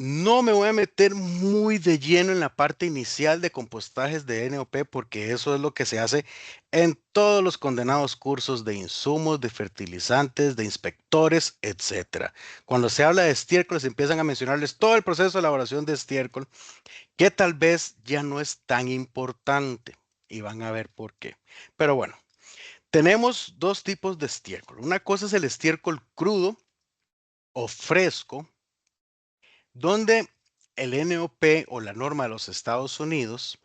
No me voy a meter muy de lleno en la parte inicial de compostajes de NOP porque eso es lo que se hace en todos los condenados cursos de insumos, de fertilizantes, de inspectores, etcétera. Cuando se habla de estiércol, se empiezan a mencionarles todo el proceso de elaboración de estiércol, que tal vez ya no es tan importante y van a ver por qué. Pero bueno, tenemos dos tipos de estiércol. Una cosa es el estiércol crudo o fresco, donde el NOP o la norma de los Estados Unidos,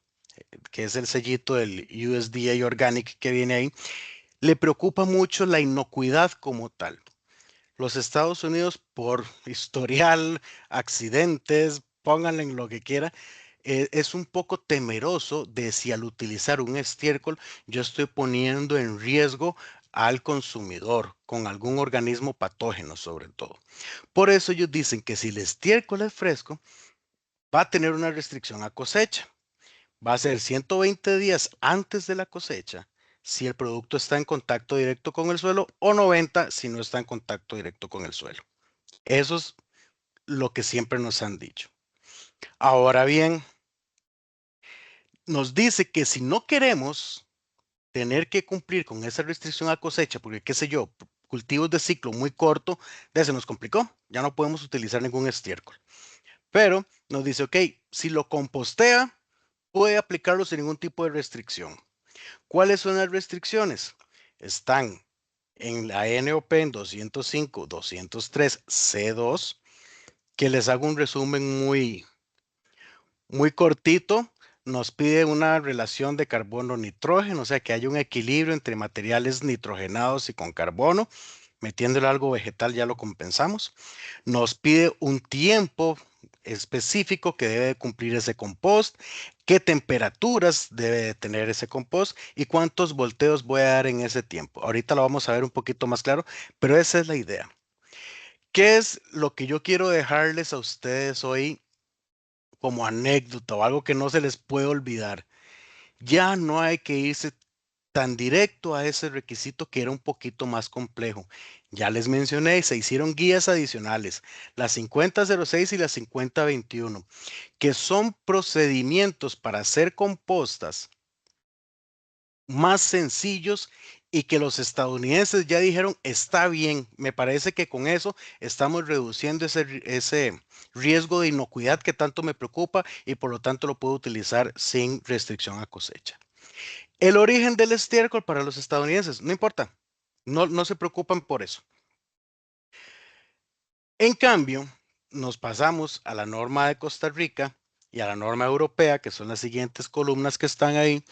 que es el sellito del USDA Organic que viene ahí, le preocupa mucho la inocuidad como tal. Los Estados Unidos, por historial, accidentes, pónganle en lo que quiera, es un poco temeroso de si al utilizar un estiércol yo estoy poniendo en riesgo al consumidor con algún organismo patógeno sobre todo. Por eso ellos dicen que si el estiércol es fresco, va a tener una restricción a cosecha. Va a ser 120 días antes de la cosecha si el producto está en contacto directo con el suelo o 90 si no está en contacto directo con el suelo. Eso es lo que siempre nos han dicho. Ahora bien, nos dice que si no queremos tener que cumplir con esa restricción a cosecha, porque qué sé yo, cultivos de ciclo muy corto, ya se nos complicó, ya no podemos utilizar ningún estiércol. Pero nos dice, ok, si lo compostea, puede aplicarlo sin ningún tipo de restricción. ¿Cuáles son las restricciones? Están en la NOP en 205, 203, C2, que les hago un resumen muy cortito. Nos pide una relación de carbono-nitrógeno, o sea que haya un equilibrio entre materiales nitrogenados y con carbono. Metiéndole algo vegetal ya lo compensamos. Nos pide un tiempo específico que debe cumplir ese compost, qué temperaturas debe de tener ese compost y cuántos volteos voy a dar en ese tiempo. Ahorita lo vamos a ver un poquito más claro, pero esa es la idea. ¿Qué es lo que yo quiero dejarles a ustedes hoy como anécdota o algo que no se les puede olvidar? Ya no hay que irse tan directo a ese requisito que era un poquito más complejo. Ya les mencioné, se hicieron guías adicionales, la 5006 y la 5021, que son procedimientos para hacer compostas más sencillos y que los estadounidenses ya dijeron, está bien, me parece que con eso estamos reduciendo ese riesgo de inocuidad que tanto me preocupa y por lo tanto lo puedo utilizar sin restricción a cosecha. El origen del estiércol para los estadounidenses, no importa, no se preocupan por eso. En cambio, nos pasamos a la norma de Costa Rica y a la norma europea, que son las siguientes columnas que están ahí.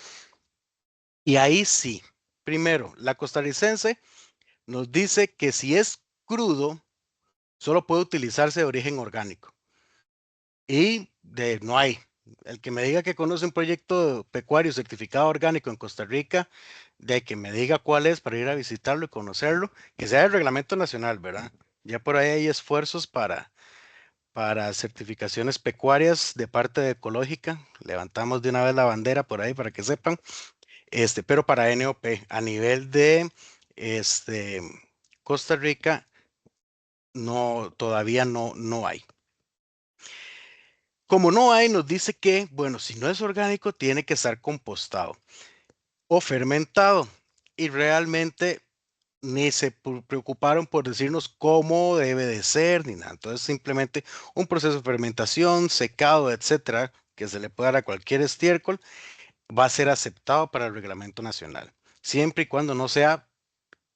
Y ahí sí, primero, la costarricense nos dice que si es crudo, solo puede utilizarse de origen orgánico. Y no hay. El que me diga que conoce un proyecto pecuario certificado orgánico en Costa Rica, de que me diga cuál es para ir a visitarlo y conocerlo, que sea el reglamento nacional, ¿verdad? Ya por ahí hay esfuerzos para certificaciones pecuarias de parte de Ecológica. Levantamos de una vez la bandera por ahí para que sepan. Pero para NOP, a nivel de Costa Rica, no, todavía no hay. Como no hay, nos dice que, bueno, si no es orgánico, tiene que estar compostado o fermentado. Y realmente ni se preocuparon por decirnos cómo debe de ser, ni nada. Entonces, simplemente un proceso de fermentación, secado, etcétera, que se le pueda dar a cualquier estiércol, va a ser aceptado para el reglamento nacional, siempre y cuando no sea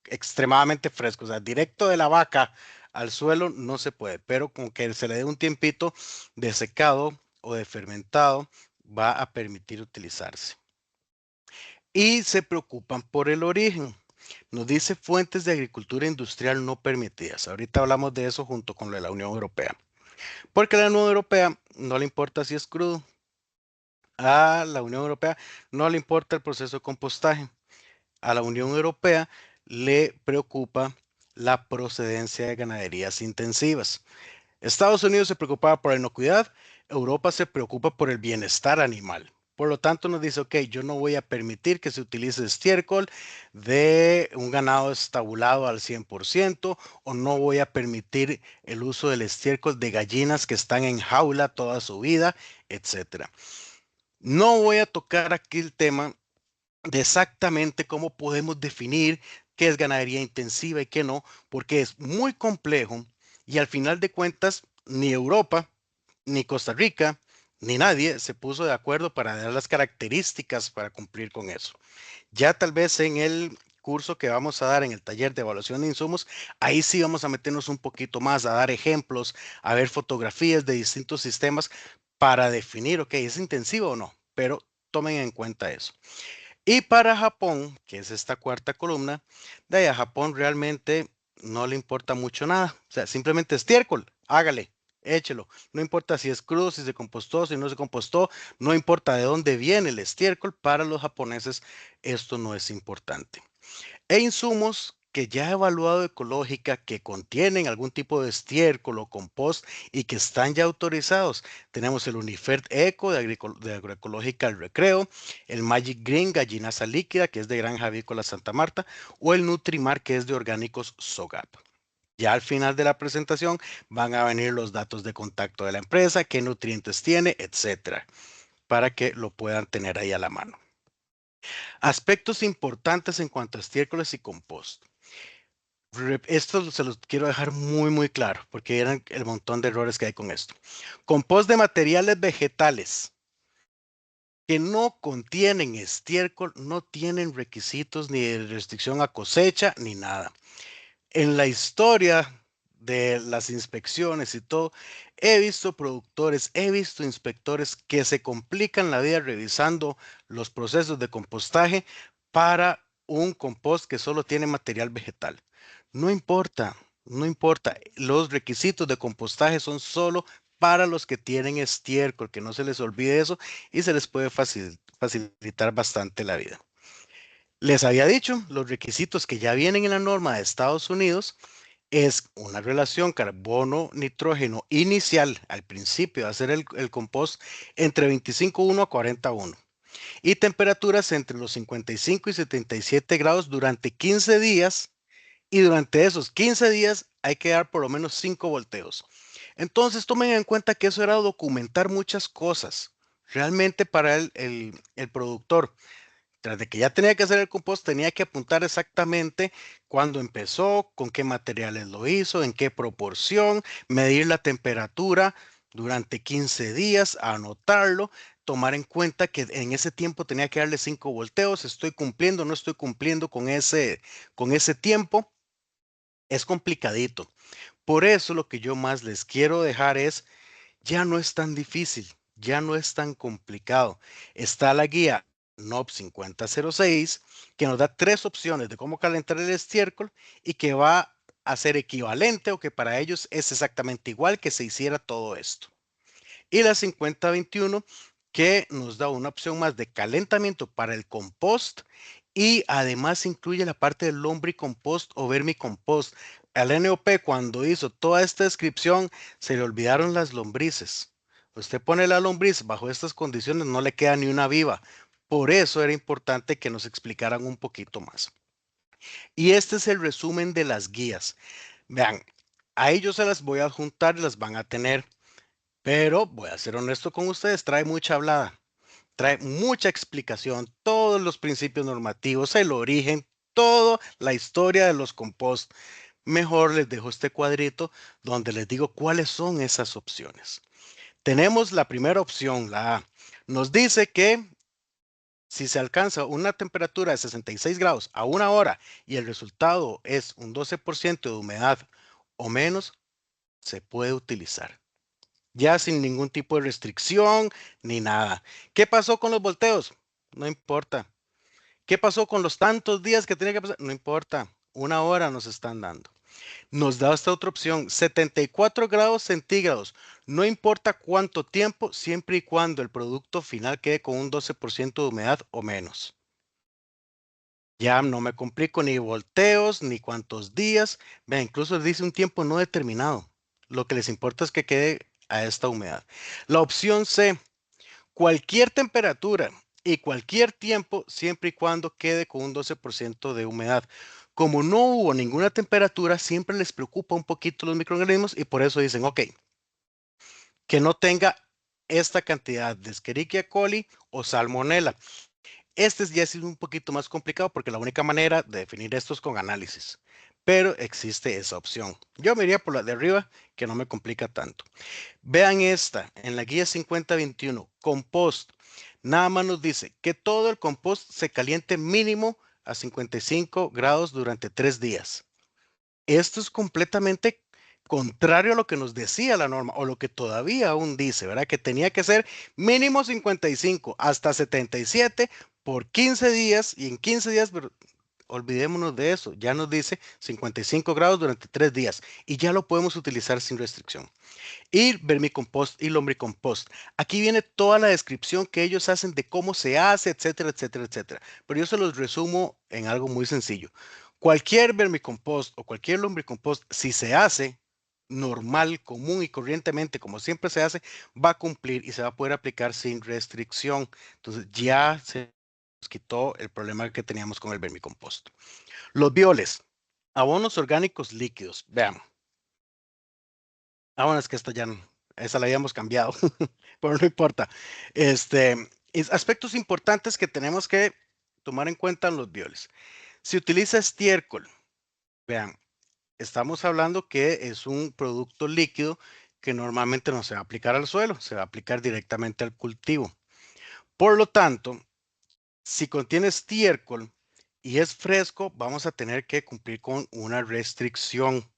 extremadamente fresco, o sea, directo de la vaca al suelo no se puede, pero con que se le dé un tiempito de secado o de fermentado va a permitir utilizarse. Y se preocupan por el origen. Nos dice fuentes de agricultura industrial no permitidas. Ahorita hablamos de eso junto con lo de la Unión Europea. Porque a la Unión Europea no le importa si es crudo. A la Unión Europea no le importa el proceso de compostaje. A la Unión Europea le preocupa la procedencia de ganaderías intensivas. Estados Unidos se preocupaba por la inocuidad, Europa se preocupa por el bienestar animal. Por lo tanto, nos dice, ok, yo no voy a permitir que se utilice estiércol de un ganado estabulado al 100% o no voy a permitir el uso del estiércol de gallinas que están en jaula toda su vida, etcétera. No voy a tocar aquí el tema de exactamente cómo podemos definir qué es ganadería intensiva y qué no, porque es muy complejo y al final de cuentas ni Europa, ni Costa Rica, ni nadie se puso de acuerdo para dar las características para cumplir con eso. Ya tal vez en el curso que vamos a dar en el taller de evaluación de insumos, ahí sí vamos a meternos un poquito más, a dar ejemplos, a ver fotografías de distintos sistemas para definir, ok, ¿es intensivo o no? Pero tomen en cuenta eso. Y para Japón, que es esta cuarta columna, de ahí a Japón realmente no le importa mucho nada. O sea, simplemente estiércol, hágale, échelo. No importa si es crudo, si se compostó, si no se compostó, no importa de dónde viene el estiércol, para los japoneses esto no es importante. E insumos que ya he evaluado ecológica que contienen algún tipo de estiércol o compost y que están ya autorizados. Tenemos el Unifert Eco de Agroecológica El Recreo, el Magic Green Gallinaza Líquida que es de Granja Avícola Santa Marta o el Nutrimar que es de Orgánicos Sogap. Ya al final de la presentación van a venir los datos de contacto de la empresa, qué nutrientes tiene, etcétera, para que lo puedan tener ahí a la mano. Aspectos importantes en cuanto a estiércoles y compost. Esto se los quiero dejar muy claro porque eran el montón de errores que hay con esto. Compost de materiales vegetales que no contienen estiércol, no tienen requisitos ni de restricción a cosecha ni nada. En la historia de las inspecciones y todo, he visto productores, he visto inspectores que se complican la vida revisando los procesos de compostaje para un compost que solo tiene material vegetal. No importa, no importa. Los requisitos de compostaje son solo para los que tienen estiércol, que no se les olvide eso y se les puede facilitar bastante la vida. Les había dicho, los requisitos que ya vienen en la norma de Estados Unidos es una relación carbono-nitrógeno inicial al principio de hacer el compost entre 25,1 a 40,1 y temperaturas entre los 55 y 77 grados durante 15 días y durante esos 15 días hay que dar por lo menos 5 volteos. Entonces tomen en cuenta que eso era documentar muchas cosas realmente para el productor. Tras de que ya tenía que hacer el compost, tenía que apuntar exactamente cuándo empezó, con qué materiales lo hizo, en qué proporción, medir la temperatura durante 15 días, anotarlo, tomar en cuenta que en ese tiempo tenía que darle 5 volteos, estoy cumpliendo, no estoy cumpliendo con ese tiempo. Es complicadito. Por eso lo que yo más les quiero dejar es, ya no es tan difícil, ya no es tan complicado. Está la guía NOP 5006 que nos da 3 opciones de cómo calentar el estiércol y que va a ser equivalente o que para ellos es exactamente igual que se hiciera todo esto. Y la 5021 que nos da una opción más de calentamiento para el compost y además incluye la parte del lombricompost o vermicompost. Al NOP cuando hizo toda esta descripción se le olvidaron las lombrices. Usted pone la lombriz bajo estas condiciones, no le queda ni una viva. Por eso era importante que nos explicaran un poquito más. Y este es el resumen de las guías. Vean, ahí yo se las voy a juntar y las van a tener. Pero voy a ser honesto con ustedes, trae mucha hablada, trae mucha explicación, todos los principios normativos, el origen, toda la historia de los compost. Mejor les dejo este cuadrito donde les digo cuáles son esas opciones. Tenemos la primera opción, la A. Nos dice que si se alcanza una temperatura de 66 grados a 1 hora y el resultado es un 12% de humedad o menos, se puede utilizar. Ya sin ningún tipo de restricción ni nada. ¿Qué pasó con los volteos? No importa. ¿Qué pasó con los tantos días que tenía que pasar? No importa. 1 hora nos están dando. Nos da esta otra opción, 74 grados centígrados. No importa cuánto tiempo, siempre y cuando el producto final quede con un 12% de humedad o menos. Ya no me complico ni volteos, ni cuántos días. Vean, incluso dice un tiempo no determinado. Lo que les importa es que quede a esta humedad. La opción C, cualquier temperatura y cualquier tiempo, siempre y cuando quede con un 12% de humedad. Como no hubo ninguna temperatura, siempre les preocupa un poquito los microorganismos y por eso dicen, ok, que no tenga esta cantidad de Escherichia coli o Salmonella. Este ya es un poquito más complicado porque la única manera de definir esto es con análisis, pero existe esa opción. Yo me iría por la de arriba, que no me complica tanto. Vean esta, en la guía 5021, compost. Nada más nos dice que todo el compost se caliente mínimo a 55 grados durante 3 días. Esto es completamente contrario a lo que nos decía la norma o lo que todavía aún dice, ¿verdad? Que tenía que ser mínimo 55 hasta 77 por 15 días y en 15 días, pero olvidémonos de eso, ya nos dice 55 grados durante 3 días y ya lo podemos utilizar sin restricción. Y vermicompost y lombricompost. Aquí viene toda la descripción que ellos hacen de cómo se hace, etcétera, etcétera, etcétera. Pero yo se los resumo en algo muy sencillo. Cualquier vermicompost o cualquier lombricompost, si se hace normal, común y corrientemente, como siempre se hace, va a cumplir y se va a poder aplicar sin restricción. Entonces ya se nos quitó el problema que teníamos con el vermicompost. Los bioles, abonos orgánicos líquidos. Vean. Bueno, es que esta ya, esa la habíamos cambiado, pero no importa. Aspectos importantes que tenemos que tomar en cuenta en los bioles. Si utiliza estiércol, vean, estamos hablando que es un producto líquido que normalmente no se va a aplicar al suelo, se va a aplicar directamente al cultivo. Por lo tanto, si contiene estiércol y es fresco, vamos a tener que cumplir con una restricción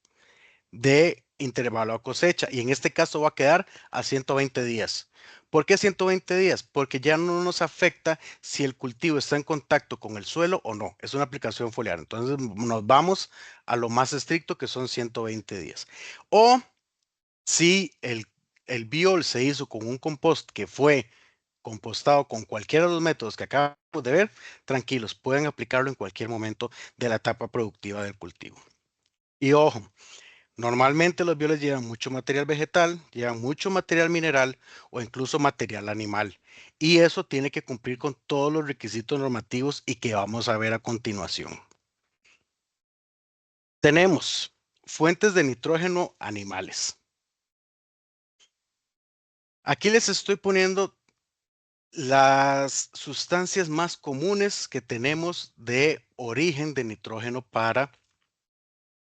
de intervalo a cosecha y en este caso va a quedar a 120 días. ¿Por qué 120 días? Porque ya no nos afecta si el cultivo está en contacto con el suelo o no. Es una aplicación foliar. Entonces nos vamos a lo más estricto que son 120 días. O si el biol se hizo con un compost que fue compostado con cualquiera de los métodos que acabamos de ver, tranquilos, pueden aplicarlo en cualquier momento de la etapa productiva del cultivo. Y ojo, normalmente los bioles llevan mucho material vegetal, llevan mucho material mineral o incluso material animal. Y eso tiene que cumplir con todos los requisitos normativos y que vamos a ver a continuación. Tenemos fuentes de nitrógeno animales. Aquí les estoy poniendo las sustancias más comunes que tenemos de origen de nitrógeno para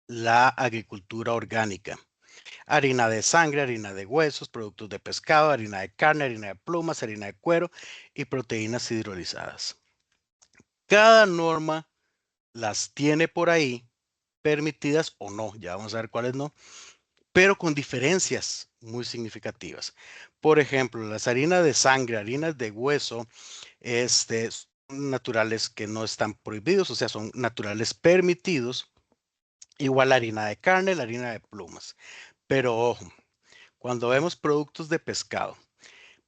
la agricultura orgánica. Harina de sangre, harina de huesos, productos de pescado, harina de carne, harina de plumas, harina de cuero y proteínas hidrolizadas. Cada norma las tiene por ahí permitidas o no, ya vamos a ver cuáles no, pero con diferencias muy significativas. Por ejemplo, las harinas de sangre, harinas de hueso, son naturales que no están prohibidos, o sea, son naturales permitidos. Igual la harina de carne, la harina de plumas. Pero ojo, cuando vemos productos de pescado,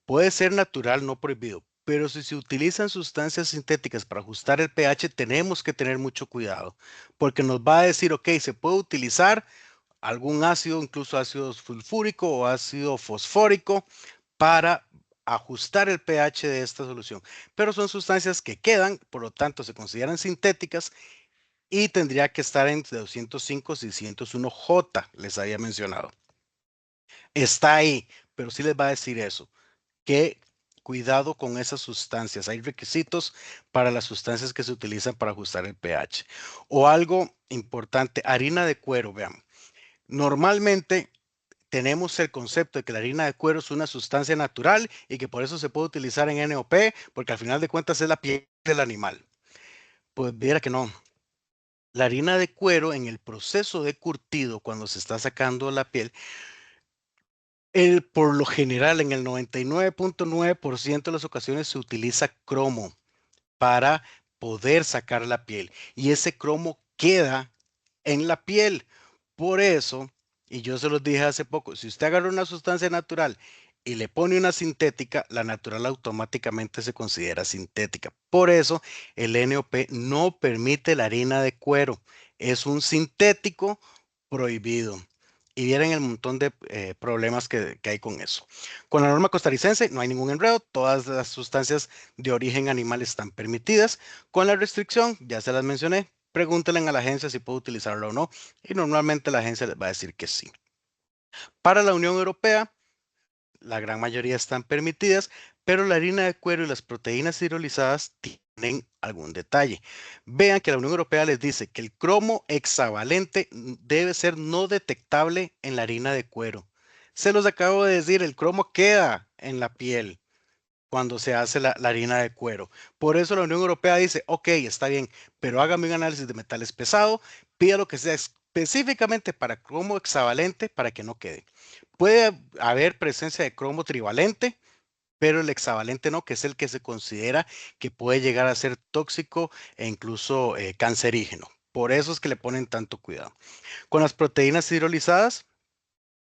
puede ser natural, no prohibido, pero si se utilizan sustancias sintéticas para ajustar el pH, tenemos que tener mucho cuidado, porque nos va a decir, ok, se puede utilizar algún ácido, incluso ácido sulfúrico o ácido fosfórico, para ajustar el pH de esta solución, pero son sustancias que quedan, por lo tanto se consideran sintéticas y tendría que estar entre 205 y 601J, les había mencionado. Está ahí, pero sí les va a decir eso, que cuidado con esas sustancias. Hay requisitos para las sustancias que se utilizan para ajustar el pH. O algo importante, harina de cuero, vean. Normalmente tenemos el concepto de que la harina de cuero es una sustancia natural y que por eso se puede utilizar en NOP, porque al final de cuentas es la piel del animal. Pues viera que no. La harina de cuero en el proceso de curtido, cuando se está sacando la piel, por lo general, en el 99.9% de las ocasiones se utiliza cromo para poder sacar la piel y ese cromo queda en la piel. Por eso, y yo se los dije hace poco, si usted agarra una sustancia natural y le pone una sintética, la natural automáticamente se considera sintética. Por eso, el NOP no permite la harina de cuero. Es un sintético prohibido. Y vieron el montón de problemas que hay con eso. Con la norma costarricense no hay ningún enredo. Todas las sustancias de origen animal están permitidas. Con la restricción, ya se las mencioné, pregúntenle a la agencia si puede utilizarlo o no. Y normalmente la agencia les va a decir que sí. Para la Unión Europea, la gran mayoría están permitidas, pero la harina de cuero y las proteínas hidrolizadas tienen algún detalle. Vean que la Unión Europea les dice que el cromo hexavalente debe ser no detectable en la harina de cuero. Se los acabo de decir, el cromo queda en la piel cuando se hace la harina de cuero. Por eso la Unión Europea dice, ok, está bien, pero hágame un análisis de metales pesado, pida lo que sea específicamente para cromo hexavalente para que no quede. Puede haber presencia de cromo trivalente, pero el hexavalente no, que es el que se considera que puede llegar a ser tóxico e incluso cancerígeno. Por eso es que le ponen tanto cuidado. Con las proteínas hidrolizadas,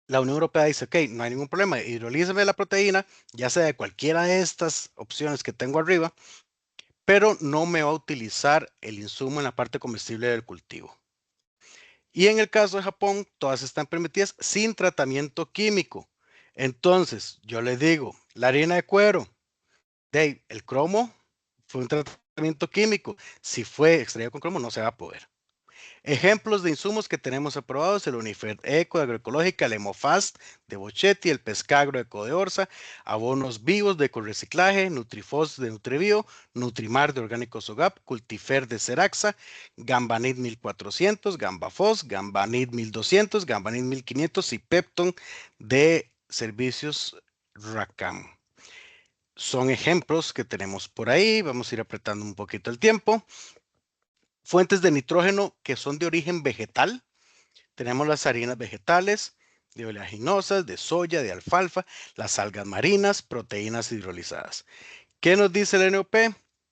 la Unión Europea dice, ok, no hay ningún problema, hidrolízame la proteína, ya sea de cualquiera de estas opciones que tengo arriba, pero no me va a utilizar el insumo en la parte comestible del cultivo. Y en el caso de Japón, todas están permitidas sin tratamiento químico. Entonces, yo le digo, la harina de cuero, el cromo fue un tratamiento químico. Si fue extraído con cromo, no se va a poder. Ejemplos de insumos que tenemos aprobados: el Unifer Eco de Agroecológica, el Hemofast de Bochetti, el Pescagro Eco de Orsa, abonos vivos de ecoreciclaje, Nutrifos de Nutribio, Nutrimar de Orgánicos OGAP, Cultifer de Seraxa, Gambanit 1400, Gambafos, Gambanit 1200, Gambanit 1500 y Pepton de Servicios Racam. Son ejemplos que tenemos por ahí. Vamos a ir apretando un poquito el tiempo. Fuentes de nitrógeno que son de origen vegetal. Tenemos las harinas vegetales, de oleaginosas, de soya, de alfalfa, las algas marinas, proteínas hidrolizadas. ¿Qué nos dice el NOP?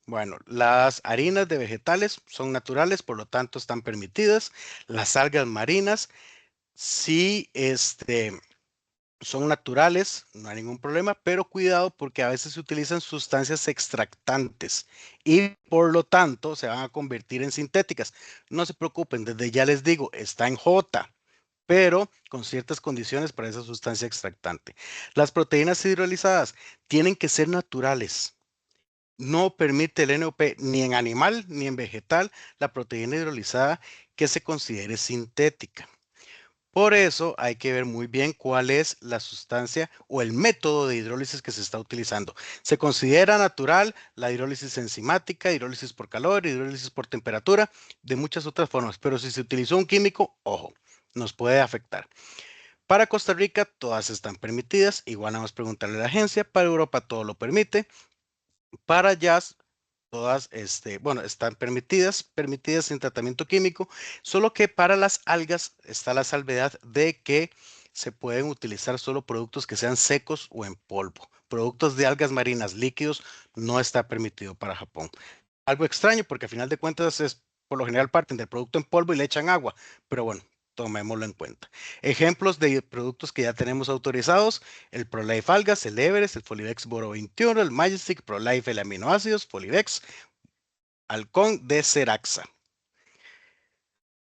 Bueno, las harinas de vegetales son naturales, por lo tanto están permitidas. Las algas marinas, sí, son naturales, no hay ningún problema, pero cuidado porque a veces se utilizan sustancias extractantes y por lo tanto se van a convertir en sintéticas. No se preocupen, desde ya les digo, está en J, pero con ciertas condiciones para esa sustancia extractante. Las proteínas hidrolizadas tienen que ser naturales. No permite el NOP ni en animal ni en vegetal la proteína hidrolizada que se considere sintética. Por eso hay que ver muy bien cuál es la sustancia o el método de hidrólisis que se está utilizando. Se considera natural la hidrólisis enzimática, hidrólisis por calor, hidrólisis por temperatura, de muchas otras formas, pero si se utilizó un químico, ojo, nos puede afectar. Para Costa Rica todas están permitidas, igual vamos a preguntarle a la agencia. Para Europa todo lo permite. Para jazz todas, bueno, están permitidas sin tratamiento químico, solo que para las algas está la salvedad de que se pueden utilizar solo productos que sean secos o en polvo. Productos de algas marinas líquidos no está permitido para Japón. Algo extraño porque al final de cuentas es, por lo general parten del producto en polvo y le echan agua, pero bueno, tomémoslo en cuenta. Ejemplos de productos que ya tenemos autorizados: el ProLife Algas, el Everest, el Folivex Boro 21, el Majestic, ProLife el aminoácidos, Folivex, Halcón de Seraxa.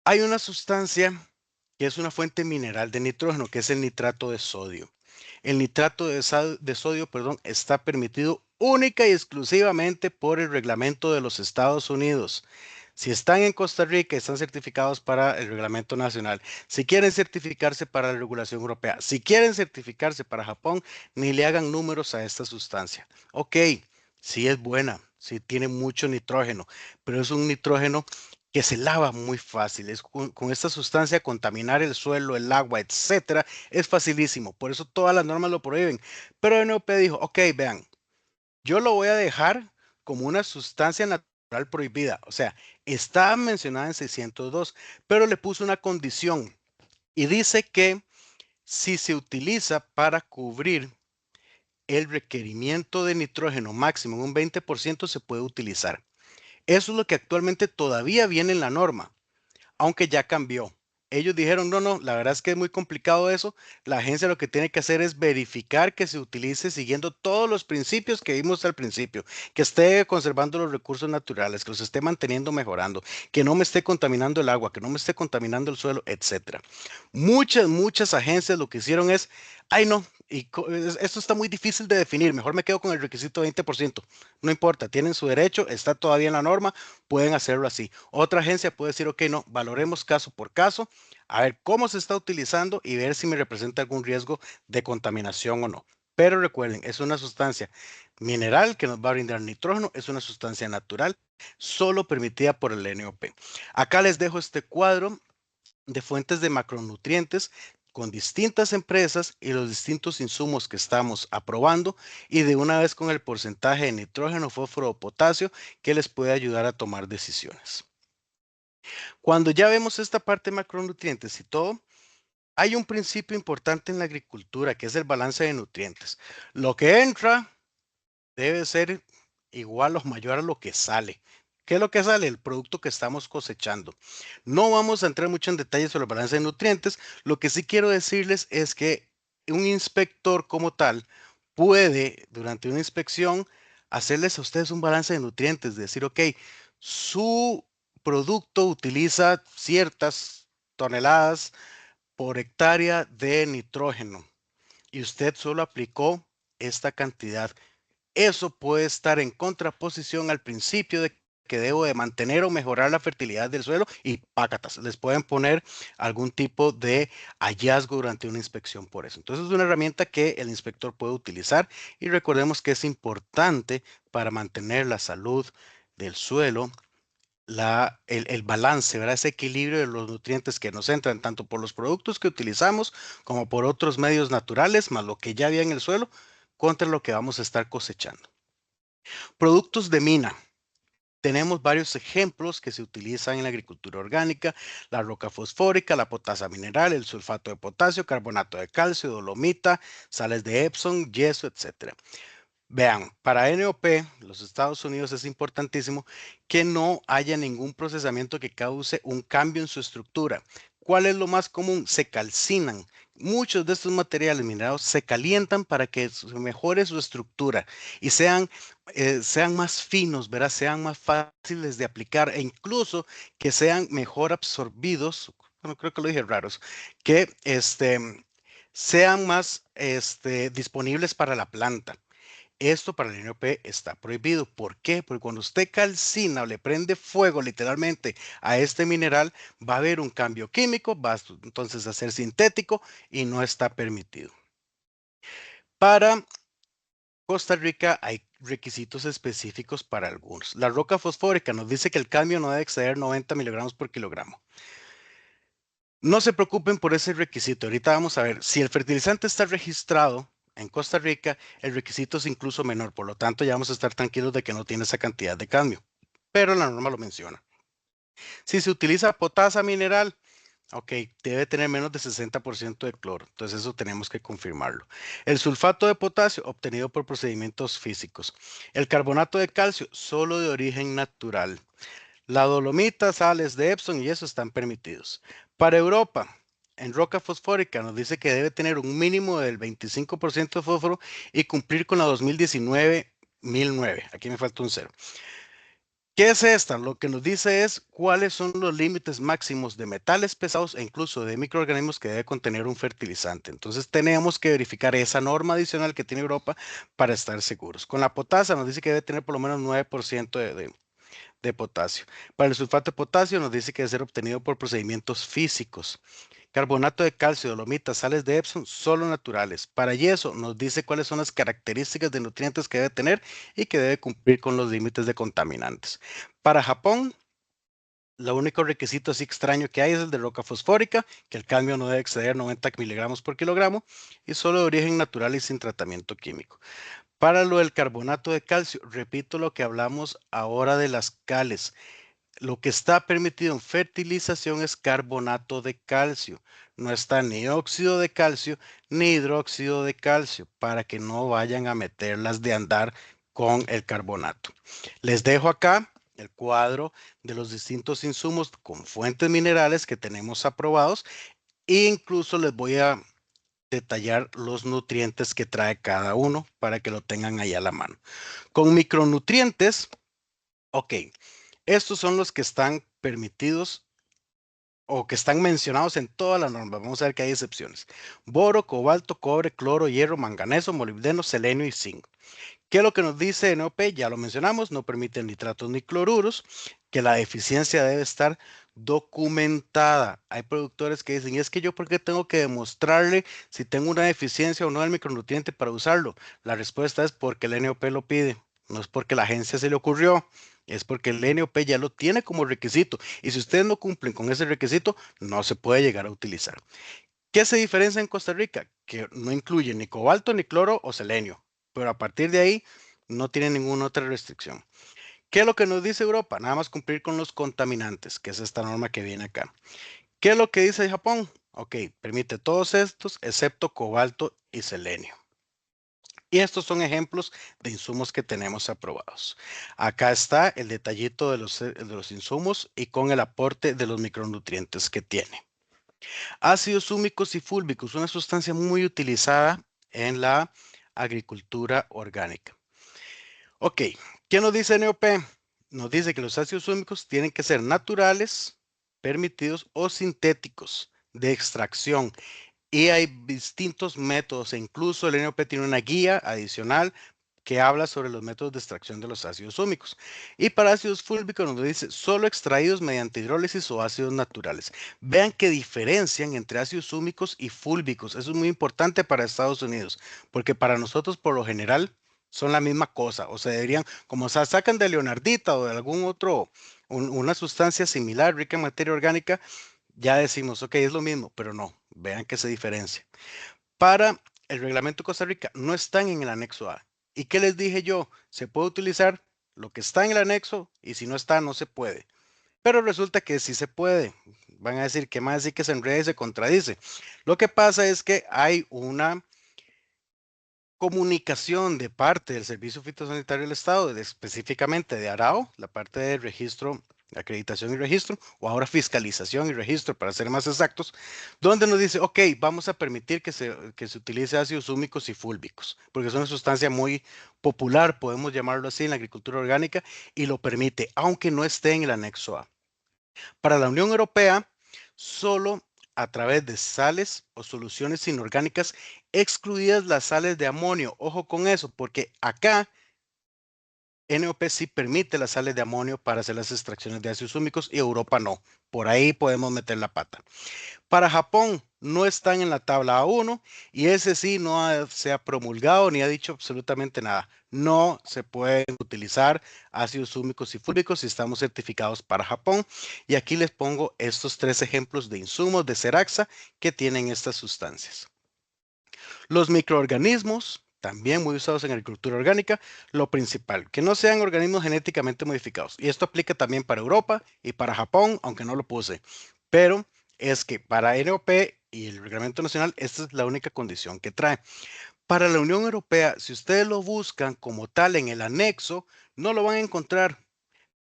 Hay una sustancia que es una fuente mineral de nitrógeno, que es el nitrato de sodio. El nitrato de sodio, perdón, está permitido única y exclusivamente por el reglamento de los Estados Unidos. Si están en Costa Rica, están certificados para el reglamento nacional. Si quieren certificarse para la regulación europea, si quieren certificarse para Japón, ni le hagan números a esta sustancia. Ok, sí es buena, sí tiene mucho nitrógeno, pero es un nitrógeno que se lava muy fácil. Con esta sustancia contaminar el suelo, el agua, etcétera, es facilísimo. Por eso todas las normas lo prohíben. Pero NOP dijo, ok, vean, yo lo voy a dejar como una sustancia natural prohibida. O sea, está mencionada en 602, pero le puso una condición y dice que si se utiliza para cubrir el requerimiento de nitrógeno máximo en un 20% se puede utilizar. Eso es lo que actualmente todavía viene en la norma, aunque ya cambió. Ellos dijeron, no, no, la verdad es que es muy complicado eso. La agencia lo que tiene que hacer es verificar que se utilice siguiendo todos los principios que vimos al principio, que esté conservando los recursos naturales, que los esté manteniendo, mejorando, que no me esté contaminando el agua, que no me esté contaminando el suelo, etcétera. Muchas agencias lo que hicieron es, ay no, esto está muy difícil de definir, mejor me quedo con el requisito 20%. No importa, tienen su derecho, está todavía en la norma, pueden hacerlo así. Otra agencia puede decir, ok, no, valoremos caso por caso, a ver cómo se está utilizando y ver si me representa algún riesgo de contaminación o no. Pero recuerden, es una sustancia mineral que nos va a brindar nitrógeno, es una sustancia natural, solo permitida por el NOP. Acá les dejo este cuadro de fuentes de macronutrientes con distintas empresas y los distintos insumos que estamos aprobando y de una vez con el porcentaje de nitrógeno, fósforo o potasio que les puede ayudar a tomar decisiones. Cuando ya vemos esta parte de macronutrientes y todo, hay un principio importante en la agricultura que es el balance de nutrientes. Lo que entra debe ser igual o mayor a lo que sale. ¿Qué es lo que sale? El producto que estamos cosechando. No vamos a entrar mucho en detalles sobre el balance de nutrientes. Lo que sí quiero decirles es que un inspector como tal puede, durante una inspección, hacerles a ustedes un balance de nutrientes, decir, ok, su producto utiliza ciertas toneladas por hectárea de nitrógeno y usted solo aplicó esta cantidad. Eso puede estar en contraposición al principio de que debo de mantener o mejorar la fertilidad del suelo y pácatas, les pueden poner algún tipo de hallazgo durante una inspección por eso. Entonces es una herramienta que el inspector puede utilizar y recordemos que es importante para mantener la salud del suelo, el balance, ¿verdad? Ese equilibrio de los nutrientes que nos entran tanto por los productos que utilizamos como por otros medios naturales, más lo que ya había en el suelo, contra lo que vamos a estar cosechando. Productos de mina. Tenemos varios ejemplos que se utilizan en la agricultura orgánica, la roca fosfórica, la potasa mineral, el sulfato de potasio, carbonato de calcio, dolomita, sales de Epsom, yeso, etc. Vean, para NOP, los Estados Unidos es importantísimo que no haya ningún procesamiento que cause un cambio en su estructura. ¿Cuál es lo más común? Se calcinan. Muchos de estos materiales minerados se calientan para que se mejore su estructura y sean más finos, ¿verdad? Sean más fáciles de aplicar e incluso que sean mejor absorbidos. Bueno, creo que lo dije raros, que sean más disponibles para la planta. Esto para el NOP está prohibido. ¿Por qué? Porque cuando usted calcina o le prende fuego literalmente a este mineral, va a haber un cambio químico, va entonces a ser sintético y no está permitido. Para Costa Rica hay requisitos específicos para algunos. La roca fosfórica nos dice que el cambio no debe exceder 90 miligramos por kilogramo. No se preocupen por ese requisito. Ahorita vamos a ver, si el fertilizante está registrado en Costa Rica, el requisito es incluso menor. Por lo tanto, ya vamos a estar tranquilos de que no tiene esa cantidad de cambio. Pero la norma lo menciona. Si se utiliza potasa mineral, ok, debe tener menos de 60% de cloro. Entonces eso tenemos que confirmarlo. El sulfato de potasio, obtenido por procedimientos físicos. El carbonato de calcio, solo de origen natural. La dolomita, sales de Epsom y eso están permitidos. Para Europa, en roca fosfórica nos dice que debe tener un mínimo del 25% de fósforo y cumplir con la 2019-1009. Aquí me falta un cero. ¿Qué es esta? Lo que nos dice es cuáles son los límites máximos de metales pesados e incluso de microorganismos que debe contener un fertilizante. Entonces tenemos que verificar esa norma adicional que tiene Europa para estar seguros. Con la potasa nos dice que debe tener por lo menos 9% de potasio. Para el sulfato de potasio nos dice que debe ser obtenido por procedimientos físicos. Carbonato de calcio, dolomita, sales de Epsom, solo naturales. Para yeso nos dice cuáles son las características de nutrientes que debe tener y que debe cumplir con los límites de contaminantes. Para Japón, lo único requisito así extraño que hay es el de roca fosfórica, que el cadmio no debe exceder 90 miligramos por kilogramo y solo de origen natural y sin tratamiento químico. Para lo del carbonato de calcio, repito lo que hablamos ahora de las cales. Lo que está permitido en fertilización es carbonato de calcio. No está ni óxido de calcio ni hidróxido de calcio para que no vayan a meterlas de andar con el carbonato. Les dejo acá el cuadro de los distintos insumos con fuentes minerales que tenemos aprobados e incluso les voy a detallar los nutrientes que trae cada uno para que lo tengan ahí a la mano. Con micronutrientes, ok, estos son los que están permitidos o que están mencionados en toda la norma. Vamos a ver que hay excepciones. Boro, cobalto, cobre, cloro, hierro, manganeso, molibdeno, selenio y zinc. ¿Qué es lo que nos dice NOP? Ya lo mencionamos, no permiten nitratos ni cloruros, que la deficiencia debe estar documentada. Hay productores que dicen, ¿y es que yo por qué tengo que demostrarle si tengo una deficiencia o no del micronutriente para usarlo? La respuesta es porque el NOP lo pide, no es porque la agencia se le ocurrió, es porque el NOP ya lo tiene como requisito. Y si ustedes no cumplen con ese requisito, no se puede llegar a utilizar. ¿Qué se diferencia en Costa Rica? Que no incluye ni cobalto, ni cloro o selenio, pero a partir de ahí no tiene ninguna otra restricción. ¿Qué es lo que nos dice Europa? Nada más cumplir con los contaminantes, que es esta norma que viene acá. ¿Qué es lo que dice Japón? Ok, permite todos estos excepto cobalto y selenio. Y estos son ejemplos de insumos que tenemos aprobados. Acá está el detallito de los insumos y con el aporte de los micronutrientes que tiene. Ácidos húmicos y fúlbicos, una sustancia muy utilizada en la agricultura orgánica. Ok, ¿qué nos dice NOP? Nos dice que los ácidos húmicos tienen que ser naturales, permitidos o sintéticos de extracción. Y hay distintos métodos e incluso el NOP tiene una guía adicional que habla sobre los métodos de extracción de los ácidos húmicos. Y para ácidos fúlbicos nos dice solo extraídos mediante hidrólisis o ácidos naturales. Vean que diferencian entre ácidos húmicos y fúlbicos. Eso es muy importante para Estados Unidos, porque para nosotros por lo general son la misma cosa. O sea, deberían, como se sacan de leonardita o de algún otro, una sustancia similar, rica en materia orgánica, ya decimos, ok, es lo mismo, pero no, vean que se diferencia. Para el reglamento de Costa Rica no están en el anexo A. ¿Y qué les dije yo? Se puede utilizar lo que está en el anexo y si no está, no se puede. Pero resulta que sí se puede. Van a decir que más así que se enreda y se contradice. Lo que pasa es que hay una comunicación de parte del Servicio Fitosanitario del Estado, específicamente de ARAO, la parte de registro, acreditación y registro, o ahora fiscalización y registro, para ser más exactos, donde nos dice, ok, vamos a permitir que se utilice ácidos húmicos y fúlbicos, porque es una sustancia muy popular, podemos llamarlo así, en la agricultura orgánica, y lo permite, aunque no esté en el anexo A. Para la Unión Europea, solo a través de sales o soluciones inorgánicas, excluidas las sales de amonio. Ojo con eso, porque acá NOP sí permite las sales de amonio para hacer las extracciones de ácidos húmicos y Europa no. Por ahí podemos meter la pata. Para Japón no están en la tabla A1 y ese sí no se ha promulgado ni ha dicho absolutamente nada. No se pueden utilizar ácidos húmicos y fúlbicos si estamos certificados para Japón. Y aquí les pongo estos tres ejemplos de insumos de Ceraxa que tienen estas sustancias. Los microorganismos, también muy usados en agricultura orgánica, lo principal, que no sean organismos genéticamente modificados. Y esto aplica también para Europa y para Japón, aunque no lo puse. Pero es que para NOP y el Reglamento Nacional, esta es la única condición que trae. Para la Unión Europea, si ustedes lo buscan como tal en el anexo, no lo van a encontrar,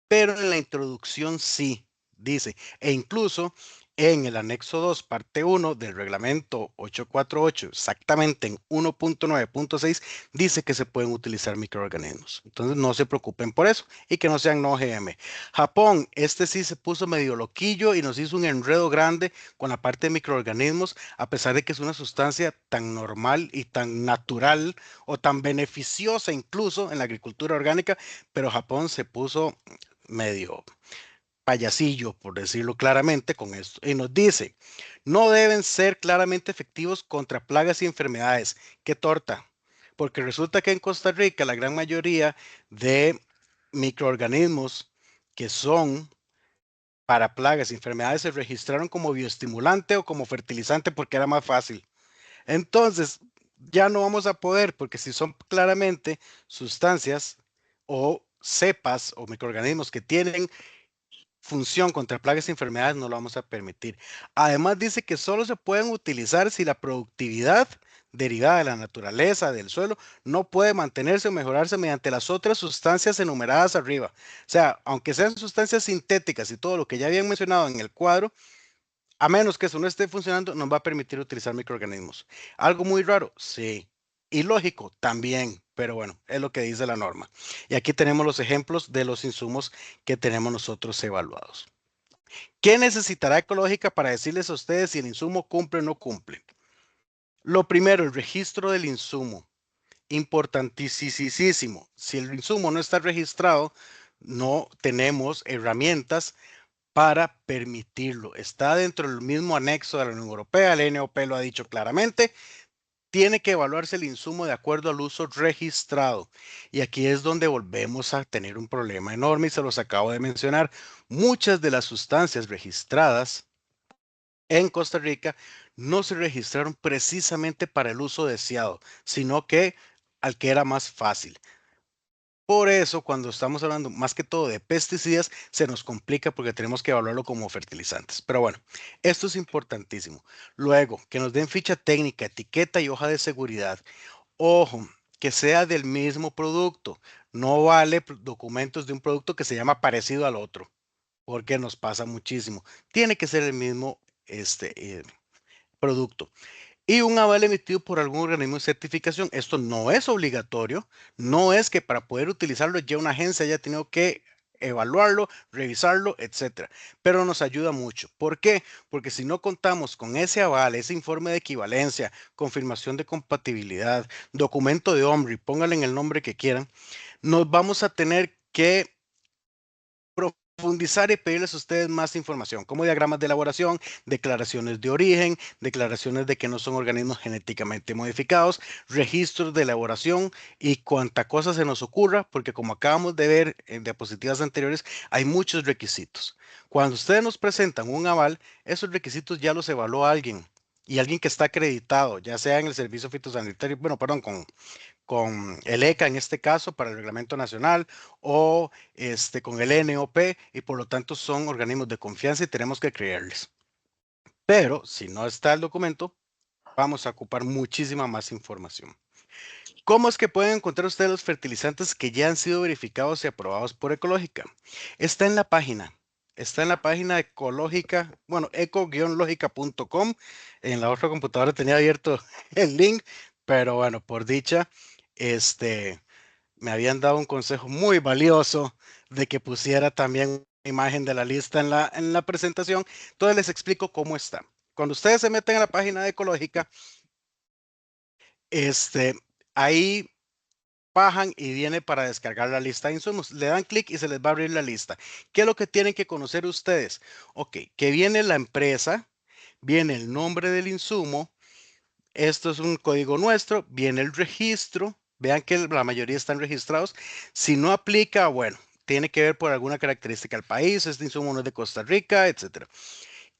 pero en la introducción sí, dice, e incluso en el anexo 2, parte 1 del reglamento 848, exactamente en 1.9.6, dice que se pueden utilizar microorganismos. Entonces no se preocupen por eso y que no sean no OGM. Japón, este sí se puso medio loquillo y nos hizo un enredo grande con la parte de microorganismos, a pesar de que es una sustancia tan normal y tan natural o tan beneficiosa incluso en la agricultura orgánica, pero Japón se puso medio payasillo, por decirlo claramente, con esto. Y nos dice, no deben ser claramente efectivos contra plagas y enfermedades. ¡Qué torta! Porque resulta que en Costa Rica la gran mayoría de microorganismos que son para plagas y enfermedades se registraron como bioestimulante o como fertilizante porque era más fácil. Entonces, ya no vamos a poder, porque si son claramente sustancias o cepas o microorganismos que tienen función contra plagas y enfermedades, no lo vamos a permitir. Además dice que solo se pueden utilizar si la productividad derivada de la naturaleza, del suelo, no puede mantenerse o mejorarse mediante las otras sustancias enumeradas arriba. O sea, aunque sean sustancias sintéticas y todo lo que ya habían mencionado en el cuadro, a menos que eso no esté funcionando, nos va a permitir utilizar microorganismos. Algo muy raro, sí. Y lógico, también, pero bueno, es lo que dice la norma. Y aquí tenemos los ejemplos de los insumos que tenemos nosotros evaluados. ¿Qué necesitará Ecológica para decirles a ustedes si el insumo cumple o no cumple? Lo primero, el registro del insumo. Importantísimo. Si el insumo no está registrado, no tenemos herramientas para permitirlo. Está dentro del mismo anexo de la Unión Europea, el NOP lo ha dicho claramente, tiene que evaluarse el insumo de acuerdo al uso registrado. Y aquí es donde volvemos a tener un problema enorme y se los acabo de mencionar. Muchas de las sustancias registradas en Costa Rica no se registraron precisamente para el uso deseado, sino que al que era más fácil. Por eso, cuando estamos hablando más que todo de pesticidas, se nos complica porque tenemos que evaluarlo como fertilizantes. Pero bueno, esto es importantísimo. Luego, que nos den ficha técnica, etiqueta y hoja de seguridad. Ojo, que sea del mismo producto. No vale documentos de un producto que se llama parecido al otro, porque nos pasa muchísimo. Tiene que ser el mismo producto y un aval emitido por algún organismo de certificación. Esto no es obligatorio, no es que para poder utilizarlo ya una agencia haya tenido que evaluarlo, revisarlo, etcétera, pero nos ayuda mucho. ¿Por qué? Porque si no contamos con ese aval, ese informe de equivalencia, confirmación de compatibilidad, documento de OMRI, pónganle en el nombre que quieran, nos vamos a tener que profundizar y pedirles a ustedes más información, como diagramas de elaboración, declaraciones de origen, declaraciones de que no son organismos genéticamente modificados, registros de elaboración y cuanta cosa se nos ocurra, porque como acabamos de ver en diapositivas anteriores, hay muchos requisitos. Cuando ustedes nos presentan un aval, esos requisitos ya los evaluó alguien y alguien que está acreditado, ya sea en el servicio fitosanitario, bueno, perdón, con el ECA en este caso para el reglamento nacional o con el NOP y por lo tanto son organismos de confianza y tenemos que creerles. Pero si no está el documento, vamos a ocupar muchísima más información. ¿Cómo es que pueden encontrar ustedes los fertilizantes que ya han sido verificados y aprobados por Ecológica? Está en la página. Está en la página ecológica, bueno, eco-lógica.com. En la otra computadora tenía abierto el link, pero bueno, por dicha, me habían dado un consejo muy valioso de que pusiera también una imagen de la lista en la presentación. Entonces les explico cómo está. Cuando ustedes se meten a la página de Ecológica, ahí bajan y viene para descargar la lista de insumos. Le dan clic y se les va a abrir la lista. ¿Qué es lo que tienen que conocer ustedes? Ok, que viene la empresa, viene el nombre del insumo, esto es un código nuestro, viene el registro, vean que la mayoría están registrados. Si no aplica, bueno, tiene que ver por alguna característica del país, este insumo no es de Costa Rica, etcétera.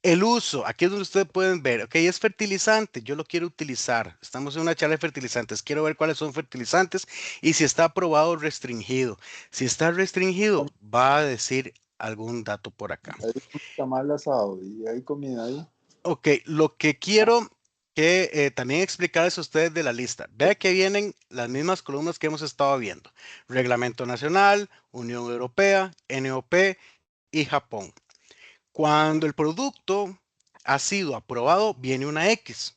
El uso, aquí es donde ustedes pueden ver, ok, es fertilizante, yo lo quiero utilizar. Estamos en una charla de fertilizantes, quiero ver cuáles son fertilizantes y si está aprobado o restringido. Si está restringido, va a decir algún dato por acá.
Hay un tamal asado y hay comida ahí.
Ok, lo que quiero que también explicarles a ustedes de la lista. Vea que vienen las mismas columnas que hemos estado viendo. Reglamento Nacional, Unión Europea, NOP y Japón. Cuando el producto ha sido aprobado, viene una X.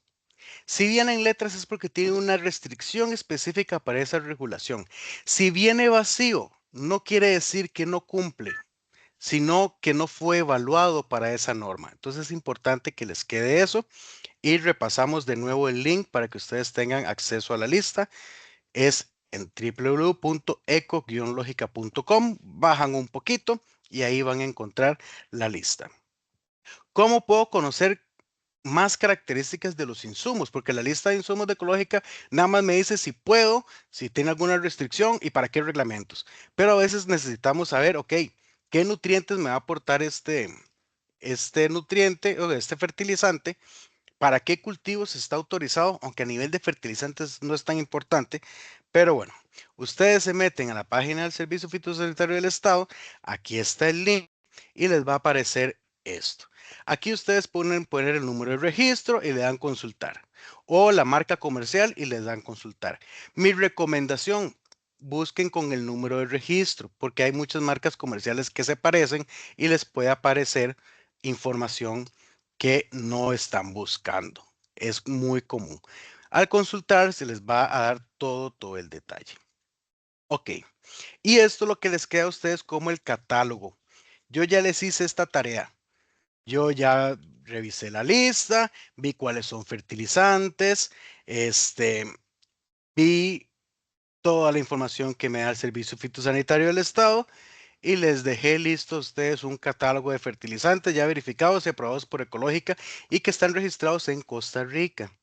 Si vienen letras es porque tiene una restricción específica para esa regulación. Si viene vacío, no quiere decir que no cumple, sino que no fue evaluado para esa norma. Entonces es importante que les quede eso y repasamos de nuevo el link para que ustedes tengan acceso a la lista. Es en www.eco-logica.com. Bajan un poquito y ahí van a encontrar la lista. ¿Cómo puedo conocer más características de los insumos? Porque la lista de insumos de Ecológica nada más me dice si puedo, si tiene alguna restricción y para qué reglamentos. Pero a veces necesitamos saber, ok, qué nutrientes me va a aportar este nutriente o este fertilizante, para qué cultivos está autorizado, aunque a nivel de fertilizantes no es tan importante. Pero bueno, ustedes se meten a la página del Servicio Fitosanitario del Estado, aquí está el link y les va a aparecer esto. Aquí ustedes pueden poner el número de registro y le dan consultar, o la marca comercial y les dan consultar. Mi recomendación, busquen con el número de registro, porque hay muchas marcas comerciales que se parecen y les puede aparecer información que no están buscando. Es muy común. Al consultar se les va a dar todo el detalle. Ok, y esto es lo que les queda a ustedes como el catálogo. Yo ya les hice esta tarea. Yo ya revisé la lista, vi cuáles son fertilizantes, vi toda la información que me da el Servicio Fitosanitario del Estado y les dejé listo a ustedes un catálogo de fertilizantes ya verificados y aprobados por Ecológica y que están registrados en Costa Rica.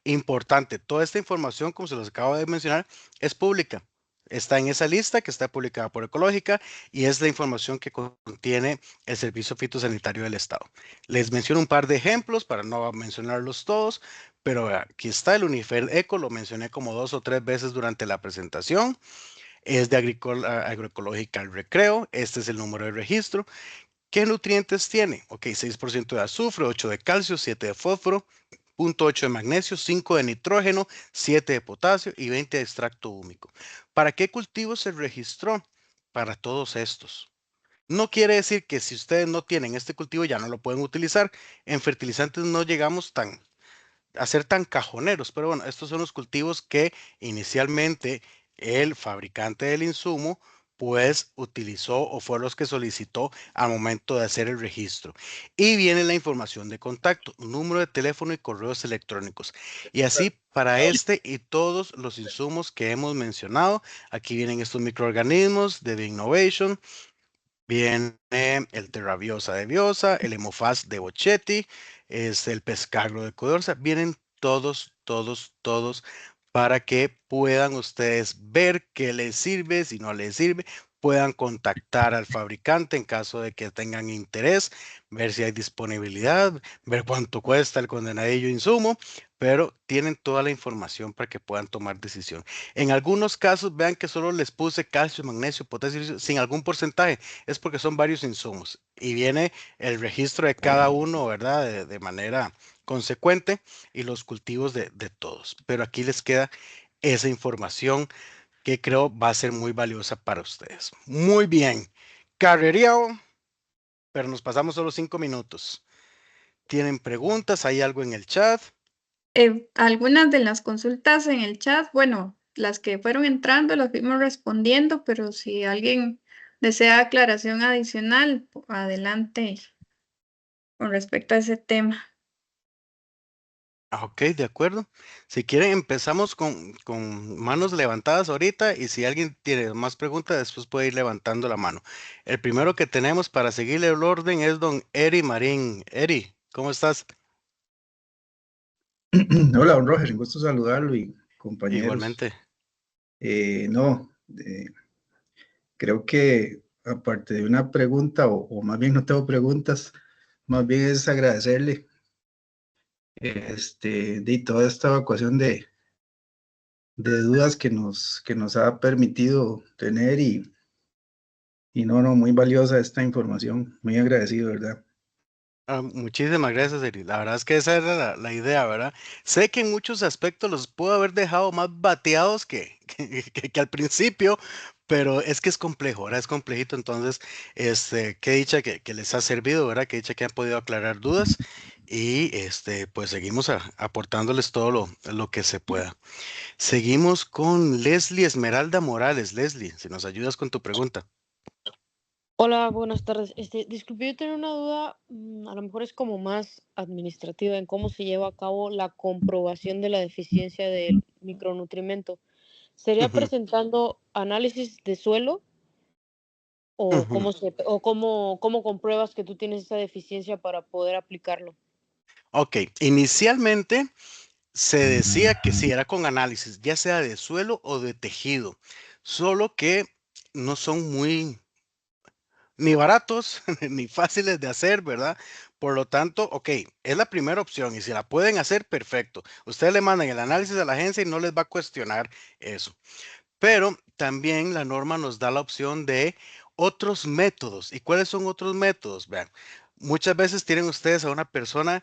Importante, toda esta información, como se los acabo de mencionar, es pública. Está en esa lista que está publicada por Ecológica y es la información que contiene el Servicio Fitosanitario del Estado. Les menciono un par de ejemplos para no mencionarlos todos, pero aquí está el Unifer Eco, lo mencioné como 2 o 3 veces durante la presentación. Es de agroecológica al recreo. Este es el número de registro. ¿Qué nutrientes tiene? Ok, 6% de azufre, 8 de calcio, 7 de fósforo, 0.8 de magnesio, 5 de nitrógeno, 7 de potasio y 20 de extracto húmico. ¿Para qué cultivo se registró? Para todos estos. No quiere decir que si ustedes no tienen este cultivo ya no lo pueden utilizar. En fertilizantes no llegamos a ser tan cajoneros, pero bueno, estos son los cultivos que inicialmente el fabricante del insumo pues utilizó o fue los que solicitó al momento de hacer el registro. Y viene la información de contacto, número de teléfono y correos electrónicos. Y así para este y todos los insumos que hemos mencionado, aquí vienen estos microorganismos de Innovation, viene el Terraviosa de Biosa, el Hemofaz de Bochetti, es el Pescagro de Codorza. Vienen todos para que puedan ustedes ver qué les sirve, si no les sirve, puedan contactar al fabricante en caso de que tengan interés, ver si hay disponibilidad, ver cuánto cuesta el condenadillo insumo, pero tienen toda la información para que puedan tomar decisión. En algunos casos, vean que solo les puse calcio, magnesio, potasio, sin algún porcentaje, es porque son varios insumos y viene el registro de cada uno, ¿verdad? De manera consecuente y los cultivos de todos. Pero aquí les queda esa información que creo va a ser muy valiosa para ustedes. Muy bien. Carrereado, pero nos pasamos solo 5 minutos. ¿Tienen preguntas? ¿Hay algo en el chat?
Algunas de las consultas en el chat, bueno, las que fueron entrando las fuimos respondiendo, pero si alguien desea aclaración adicional, adelante con respecto a ese tema.
Ok, de acuerdo. Si quieren, empezamos con manos levantadas ahorita y si alguien tiene más preguntas, después puede ir levantando la mano. El primero que tenemos para seguirle el orden es don Eri Marín. Eri, ¿cómo estás?
Hola, don Roger, un gusto saludarlo y compañeros.
Igualmente.
No, creo que aparte de una pregunta, o más bien no tengo preguntas, más bien es agradecerle de toda esta evacuación de dudas que nos ha permitido tener y no, muy valiosa esta información, muy agradecido, ¿verdad?
Muchísimas gracias, Eri. La verdad es que esa era la idea, ¿verdad? Sé que en muchos aspectos los puedo haber dejado más bateados que al principio, pero es que es complejo, ¿verdad? Es complejito, entonces, qué dicha que les ha servido, ¿verdad? Qué dicha que han podido aclarar dudas y, pues seguimos aportándoles todo lo que se pueda. Seguimos con Leslie Esmeralda Morales. Leslie, si nos ayudas con tu pregunta.
Hola, buenas tardes. Disculpe, yo tenía una duda, a lo mejor es como más administrativa en cómo se lleva a cabo la comprobación de la deficiencia del micronutrimento. ¿Sería
Ujú,
presentando análisis de suelo o
ujú.
cómo compruebas que tú tienes esa deficiencia para poder aplicarlo?
Ok, inicialmente se decía que sí, era con análisis, ya sea de suelo o de tejido, solo que no son muy ni baratos ni fáciles de hacer, ¿verdad? Por lo tanto, ok, es la primera opción y si la pueden hacer, perfecto. Ustedes le mandan el análisis a la agencia y no les va a cuestionar eso. Pero también la norma nos da la opción de otros métodos. ¿Y cuáles son otros métodos? Vean, muchas veces tienen ustedes a una persona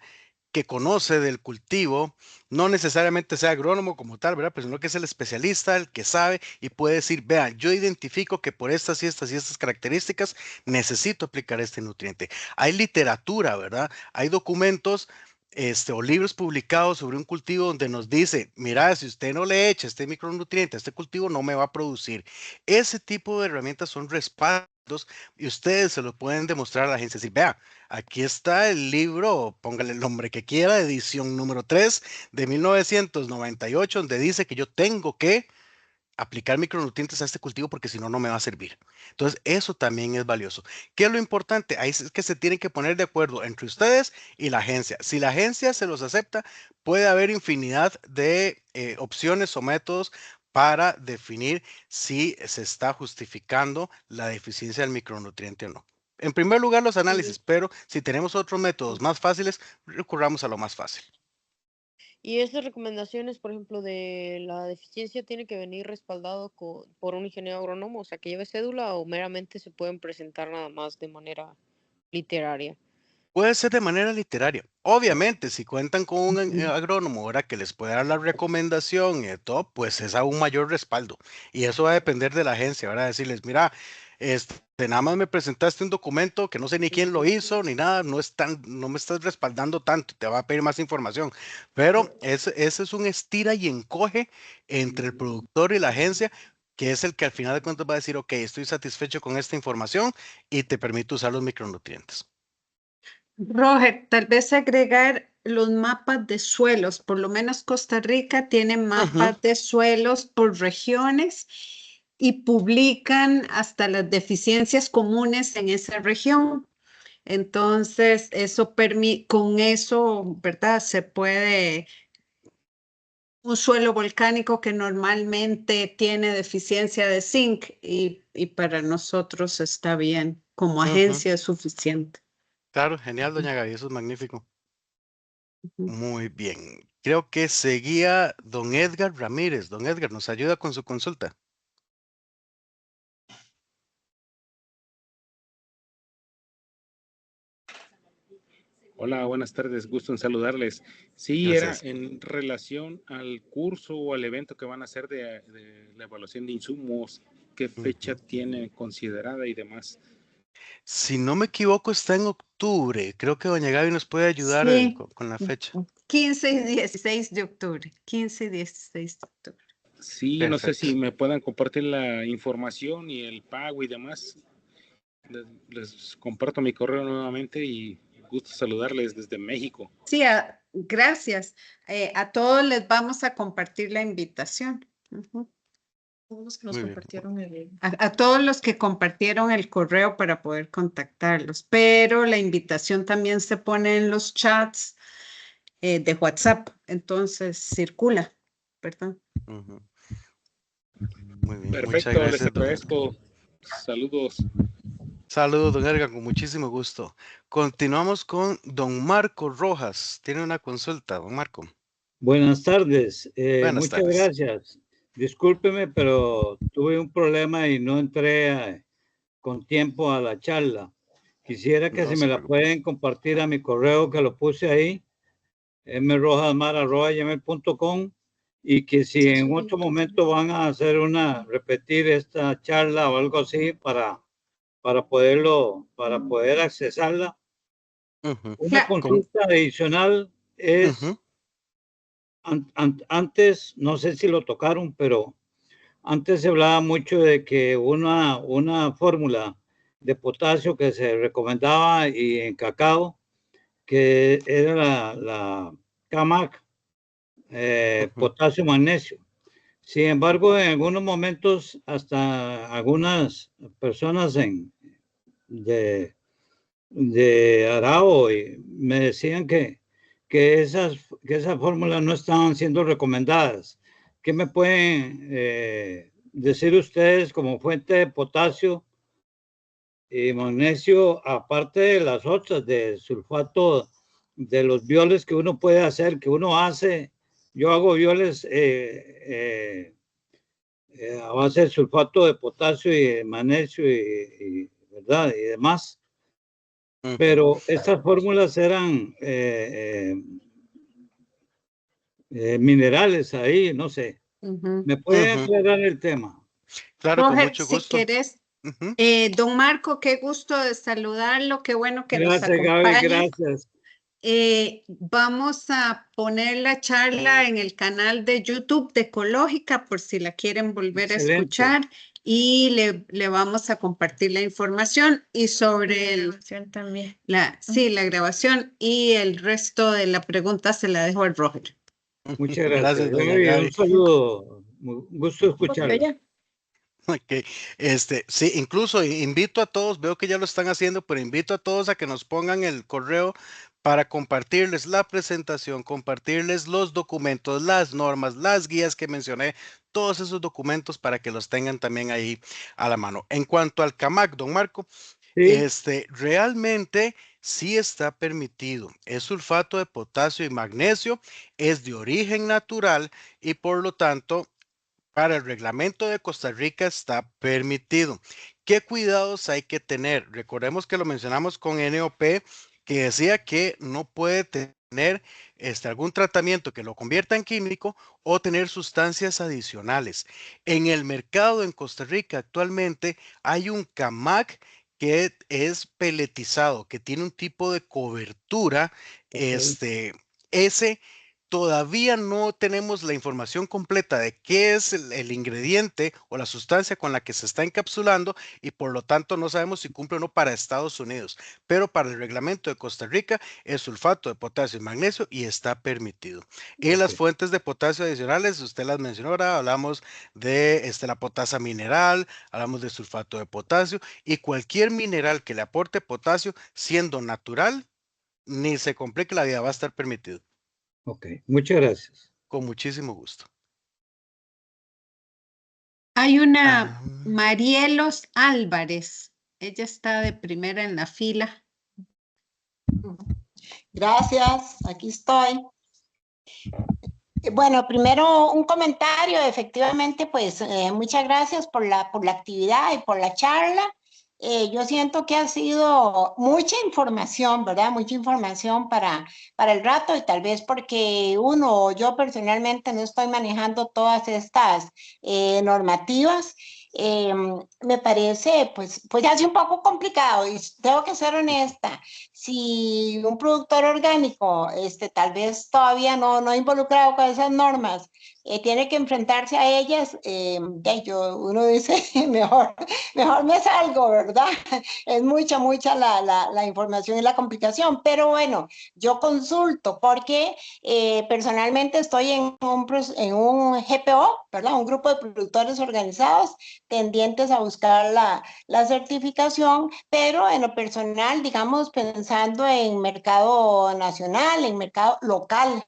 que conoce del cultivo, no necesariamente sea agrónomo como tal, ¿verdad? Pero sino que es el especialista, el que sabe y puede decir, vean, yo identifico que por estas y estas y estas características necesito aplicar este nutriente. Hay literatura, ¿verdad? Hay documentos o libros publicados sobre un cultivo donde nos dice, mira, si usted no le echa este micronutriente a este cultivo, no me va a producir. Ese tipo de herramientas son respaldos y ustedes se lo pueden demostrar a la agencia. Decir, vea, aquí está el libro, póngale el nombre que quiera, edición número 3 de 1998, donde dice que yo tengo que aplicar micronutrientes a este cultivo porque si no, no me va a servir. Entonces, eso también es valioso. ¿Qué es lo importante? Ahí es que se tienen que poner de acuerdo entre ustedes y la agencia. Si la agencia se los acepta, puede haber infinidad de opciones o métodos para definir si se está justificando la deficiencia del micronutriente o no. En primer lugar, los análisis, pero si tenemos otros métodos más fáciles, recurramos a lo más fácil.
Y esas recomendaciones, por ejemplo, de la deficiencia, tiene que venir respaldado por un ingeniero agrónomo, o sea, que lleve cédula o meramente se pueden presentar nada más de manera literaria.
Puede ser de manera literaria. Obviamente, si cuentan con un agrónomo ahora que les puede dar la recomendación y de todo, pues es aún mayor respaldo. Y eso va a depender de la agencia, ¿verdad? Decirles, mira, nada más me presentaste un documento que no sé ni quién lo hizo, ni nada, no me estás respaldando tanto, te va a pedir más información. Pero ese es un estira y encoge entre el productor y la agencia, que es el que al final de cuentas va a decir, ok, estoy satisfecho con esta información y te permito usar los micronutrientes.
Roger, tal vez agregar los mapas de suelos. Por lo menos Costa Rica tiene mapas de suelos por regiones y publican hasta las deficiencias comunes en esa región. Entonces, con eso, ¿verdad? Se puede, un suelo volcánico que normalmente tiene deficiencia de zinc y para nosotros está bien, como
Ujú.
agencia es suficiente.
Claro, genial, doña Gaby, eso es magnífico.
Ujú.
Muy bien. Creo que seguía don Edgar Ramírez. Don Edgar, ¿nos ayuda con su consulta?
Hola, buenas tardes, gusto en saludarles. Sí, era
Gracias.
en relación al curso o al evento que van a hacer de la evaluación de insumos, qué fecha
Ujú.
tienen considerada y demás.
Si no me equivoco, está en octubre. Creo que doña Gaby nos puede ayudar
Sí,
con la fecha.
15 y 16 de octubre. 15 y 16 de octubre.
Sí, no sé
Perfecto.
si me puedan compartir la información y el pago y demás. Les comparto mi correo nuevamente y gusto saludarles desde México.
Sí, gracias. A todos les vamos a compartir la invitación. Ujú. Todos los que nos
Muy bien.
compartieron a todos los que compartieron el correo para poder contactarlos, pero la invitación también se pone en los chats de WhatsApp, entonces circula, ¿verdad?
Ujú. Muy bien. Muchas
Perfecto, les
gracias, don Edgar.
agradezco. Saludos.
Saludos, don Edgar, con muchísimo gusto. Continuamos con don Marco Rojas. Tiene una consulta, don Marco.
Buenas tardes,
Buenas
muchas
tardes.
gracias. Discúlpeme, pero tuve un problema y no entré con tiempo a la charla. Quisiera que
No
si me
se
la
preocupe.
pueden compartir a mi correo que lo puse ahí, mrojasmar@gmail.com, y que si en otro momento van a hacer repetir esta charla o algo así para poder accesarla. Una consulta adicional es, antes, no sé si lo tocaron, pero antes se hablaba mucho de que una fórmula de potasio que se recomendaba y en cacao, que era la CAMAC, potasio magnesio. Sin embargo, en algunos momentos, hasta algunas personas de Arao me decían que esas fórmulas no estaban siendo recomendadas. ¿Qué me pueden decir ustedes como fuente de potasio y magnesio, aparte de las otras, de sulfato, de los violes que uno puede hacer, que uno hace? Yo hago violes a base de sulfato de potasio y de magnesio ¿verdad? Y demás. Pero estas fórmulas eran minerales ahí, no sé. ¿Me puede aclarar el tema?
Claro, con
Roger,
mucho
si
gusto.
querés, don Marco, qué gusto de saludarlo, qué bueno que nos
Gracias, Gaby,
acompaña.
gracias.
Vamos a poner la charla en el canal de YouTube de Ecológica por si la quieren volver
Excelente.
a escuchar, y le vamos a compartir la información y sobre
La grabación también.
la grabación, y el resto de la pregunta se la dejo al Roger.
Muchas gracias.
Gracias, doña
Gaby,
Gaby.
un saludo. Gusto escucharlo.
Ok, sí, incluso invito a todos, veo que ya lo están haciendo, pero invito a todos a que nos pongan el correo para compartirles la presentación, compartirles los documentos, las normas, las guías que mencioné, todos esos documentos para que los tengan también ahí a la mano. En cuanto al CAMAC, don Marco,
¿Sí?
Realmente sí está permitido. Es sulfato de potasio y magnesio, es de origen natural y por lo tanto para el reglamento de Costa Rica está permitido. ¿Qué cuidados hay que tener? Recordemos que lo mencionamos con NOP, que decía que no puede tener algún tratamiento que lo convierta en químico o tener sustancias adicionales. En el mercado en Costa Rica actualmente hay un CAMAC que es peletizado, que tiene un tipo de cobertura. Ese todavía no tenemos la información completa de qué es el ingrediente o la sustancia con la que se está encapsulando, y por lo tanto no sabemos si cumple o no para Estados Unidos, pero para el reglamento de Costa Rica es sulfato de potasio y magnesio y está permitido. Y las fuentes de potasio adicionales, usted las mencionó ahora, hablamos de la potasa mineral, hablamos de sulfato de potasio, y cualquier mineral que le aporte potasio siendo natural, ni se complique la vida, va a estar permitido.
Ok, muchas gracias.
Con muchísimo gusto.
Hay una Marielos Álvarez. Ella está de primera en la fila.
Gracias, aquí estoy. Bueno, primero un comentario, efectivamente, pues muchas gracias por la actividad y por la charla. Yo siento que ha sido mucha información, ¿verdad? Mucha información para el rato, y tal vez porque yo personalmente no estoy manejando todas estas normativas. Me parece, pues hace un poco complicado, y tengo que ser honesta. Si un productor orgánico, tal vez todavía no involucrado con esas normas, tiene que enfrentarse a ellas, uno dice, mejor me salgo, ¿verdad? Es mucha la información y la complicación, pero bueno, yo consulto porque personalmente estoy en un GPO, ¿verdad? Un grupo de productores organizados tendientes a buscar la certificación, pero en lo personal, digamos, pensando en mercado nacional, en mercado local,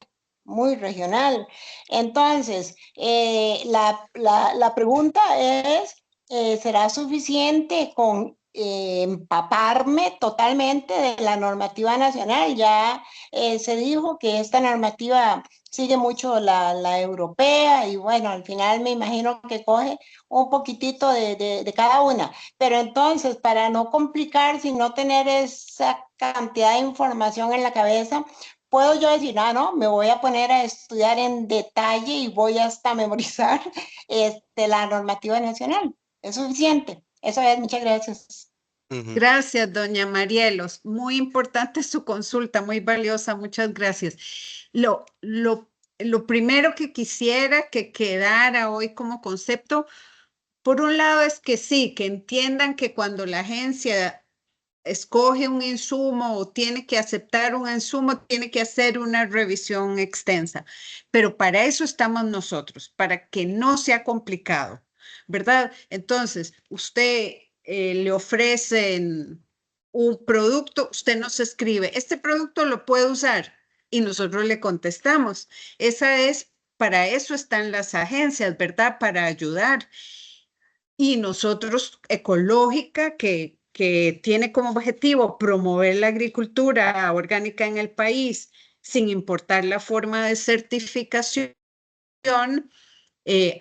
muy regional. Entonces, la pregunta es, ¿será suficiente con empaparme totalmente de la normativa nacional? Ya se dijo que esta normativa sigue mucho la europea, y bueno, al final me imagino que coge un poquitito de cada una. Pero entonces, para no complicar, sino tener esa cantidad de información en la cabeza, puedo yo decir, ah, no, me voy a poner a estudiar en detalle y voy hasta memorizar la normativa nacional. Es suficiente. Eso es, muchas gracias.
Gracias, doña Marielos. Muy importante su consulta, muy valiosa. Muchas gracias. Lo primero que quisiera que quedara hoy como concepto, por un lado, es que sí, que entiendan que cuando la agencia escoge un insumo o tiene que aceptar un insumo, tiene que hacer una revisión extensa. Pero para eso estamos nosotros, para que no sea complicado, ¿verdad? Entonces, usted le ofrecen un producto, usted nos escribe, este producto lo puede usar y nosotros le contestamos. Para eso están las agencias, ¿verdad? Para ayudar. Y nosotros, Ecológica, que tiene como objetivo promover la agricultura orgánica en el país, sin importar la forma de certificación,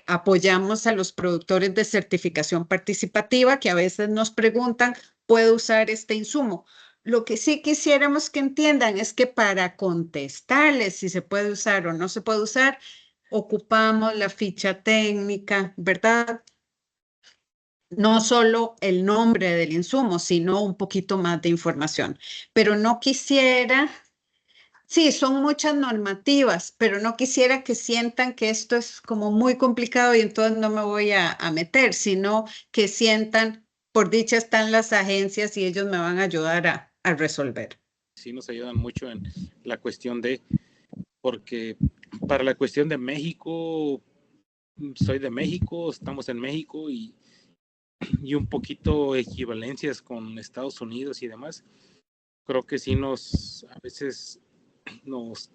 apoyamos a los productores de certificación participativa que a veces nos preguntan, ¿puedo usar este insumo? Lo que sí quisiéramos que entiendan es que para contestarles si se puede usar o no se puede usar, ocupamos la ficha técnica, ¿verdad? No solo el nombre del insumo, sino un poquito más de información. Pero no quisiera, sí, son muchas normativas, pero no quisiera que sientan que esto es como muy complicado y entonces no me voy a meter, sino que sientan, por dicha están las agencias y ellos me van a ayudar a resolver.
Sí, nos ayudan mucho en la cuestión porque para la cuestión de México, soy de México, estamos en México y un poquito equivalencias con Estados Unidos y demás. Creo que sí a veces nos,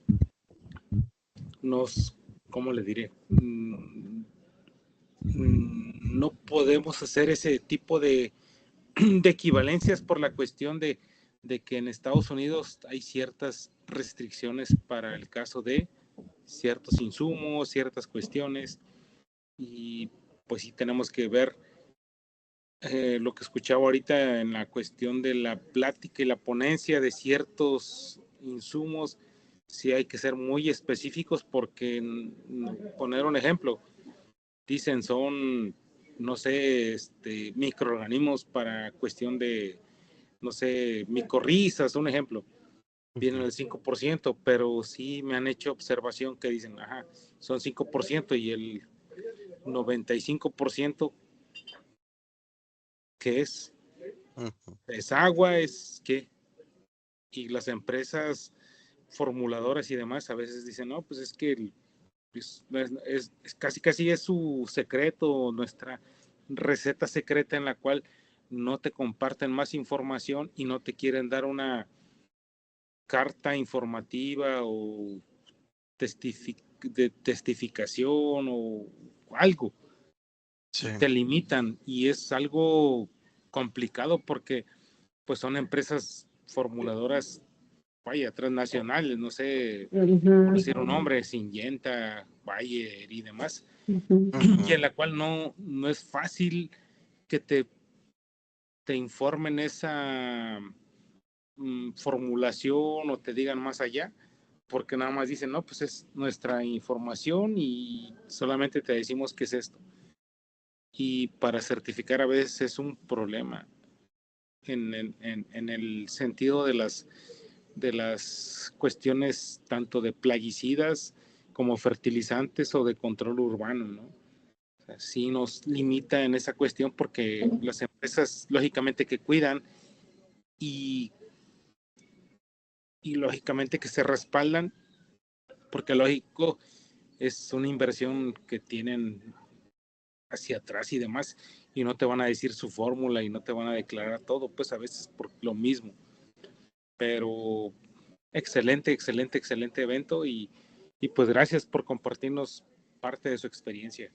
¿cómo le diré? No podemos hacer ese tipo de equivalencias por la cuestión de que en Estados Unidos hay ciertas restricciones para el caso de ciertos insumos, ciertas cuestiones, y pues sí tenemos que ver lo que escuchaba ahorita en la cuestión de la plática y la ponencia de ciertos insumos. Sí hay que ser muy específicos porque, poner un ejemplo, dicen son, no sé, microorganismos para cuestión de, no sé, micorrizas, un ejemplo, vienen el 5%, pero sí me han hecho observación que dicen, ajá, son 5% y el 95% ¿qué es? ¿Es agua? ¿Es qué? Y las empresas formuladoras y demás a veces dicen, no, pues es que es casi es su secreto, nuestra receta secreta en la cual no te comparten más información y no te quieren dar una carta informativa o de testificación o algo. Sí. Te limitan y es algo complicado porque pues son empresas formuladoras, vaya, transnacionales, no sé, por decir un nombre, Syngenta, Bayer y demás, y en la cual no es fácil que te informen esa formulación o te digan más allá, porque nada más dicen, no, pues es nuestra información y solamente te decimos qué es esto. Y para certificar a veces es un problema en el sentido de las cuestiones tanto de plaguicidas como fertilizantes o de control urbano, ¿no? O sea, sí nos limita en esa cuestión porque las empresas lógicamente que cuidan y lógicamente que se respaldan, porque lógico es una inversión que tienen hacia atrás y demás, y no te van a decir su fórmula y no te van a declarar todo, pues a veces por lo mismo. Pero excelente evento y pues gracias por compartirnos parte de su experiencia.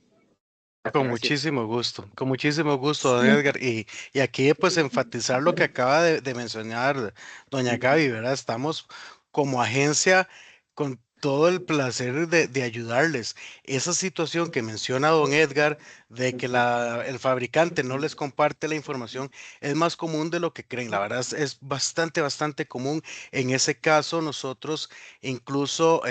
Con muchísimo gusto, don Edgar. Y aquí pues enfatizar lo que acaba de mencionar doña Gaby, ¿verdad? Estamos como agencia todo el placer de ayudarles. Esa situación que menciona don Edgar, de que el fabricante no les comparte la información, es más común de lo que creen. La verdad es bastante, bastante común. En ese caso, nosotros incluso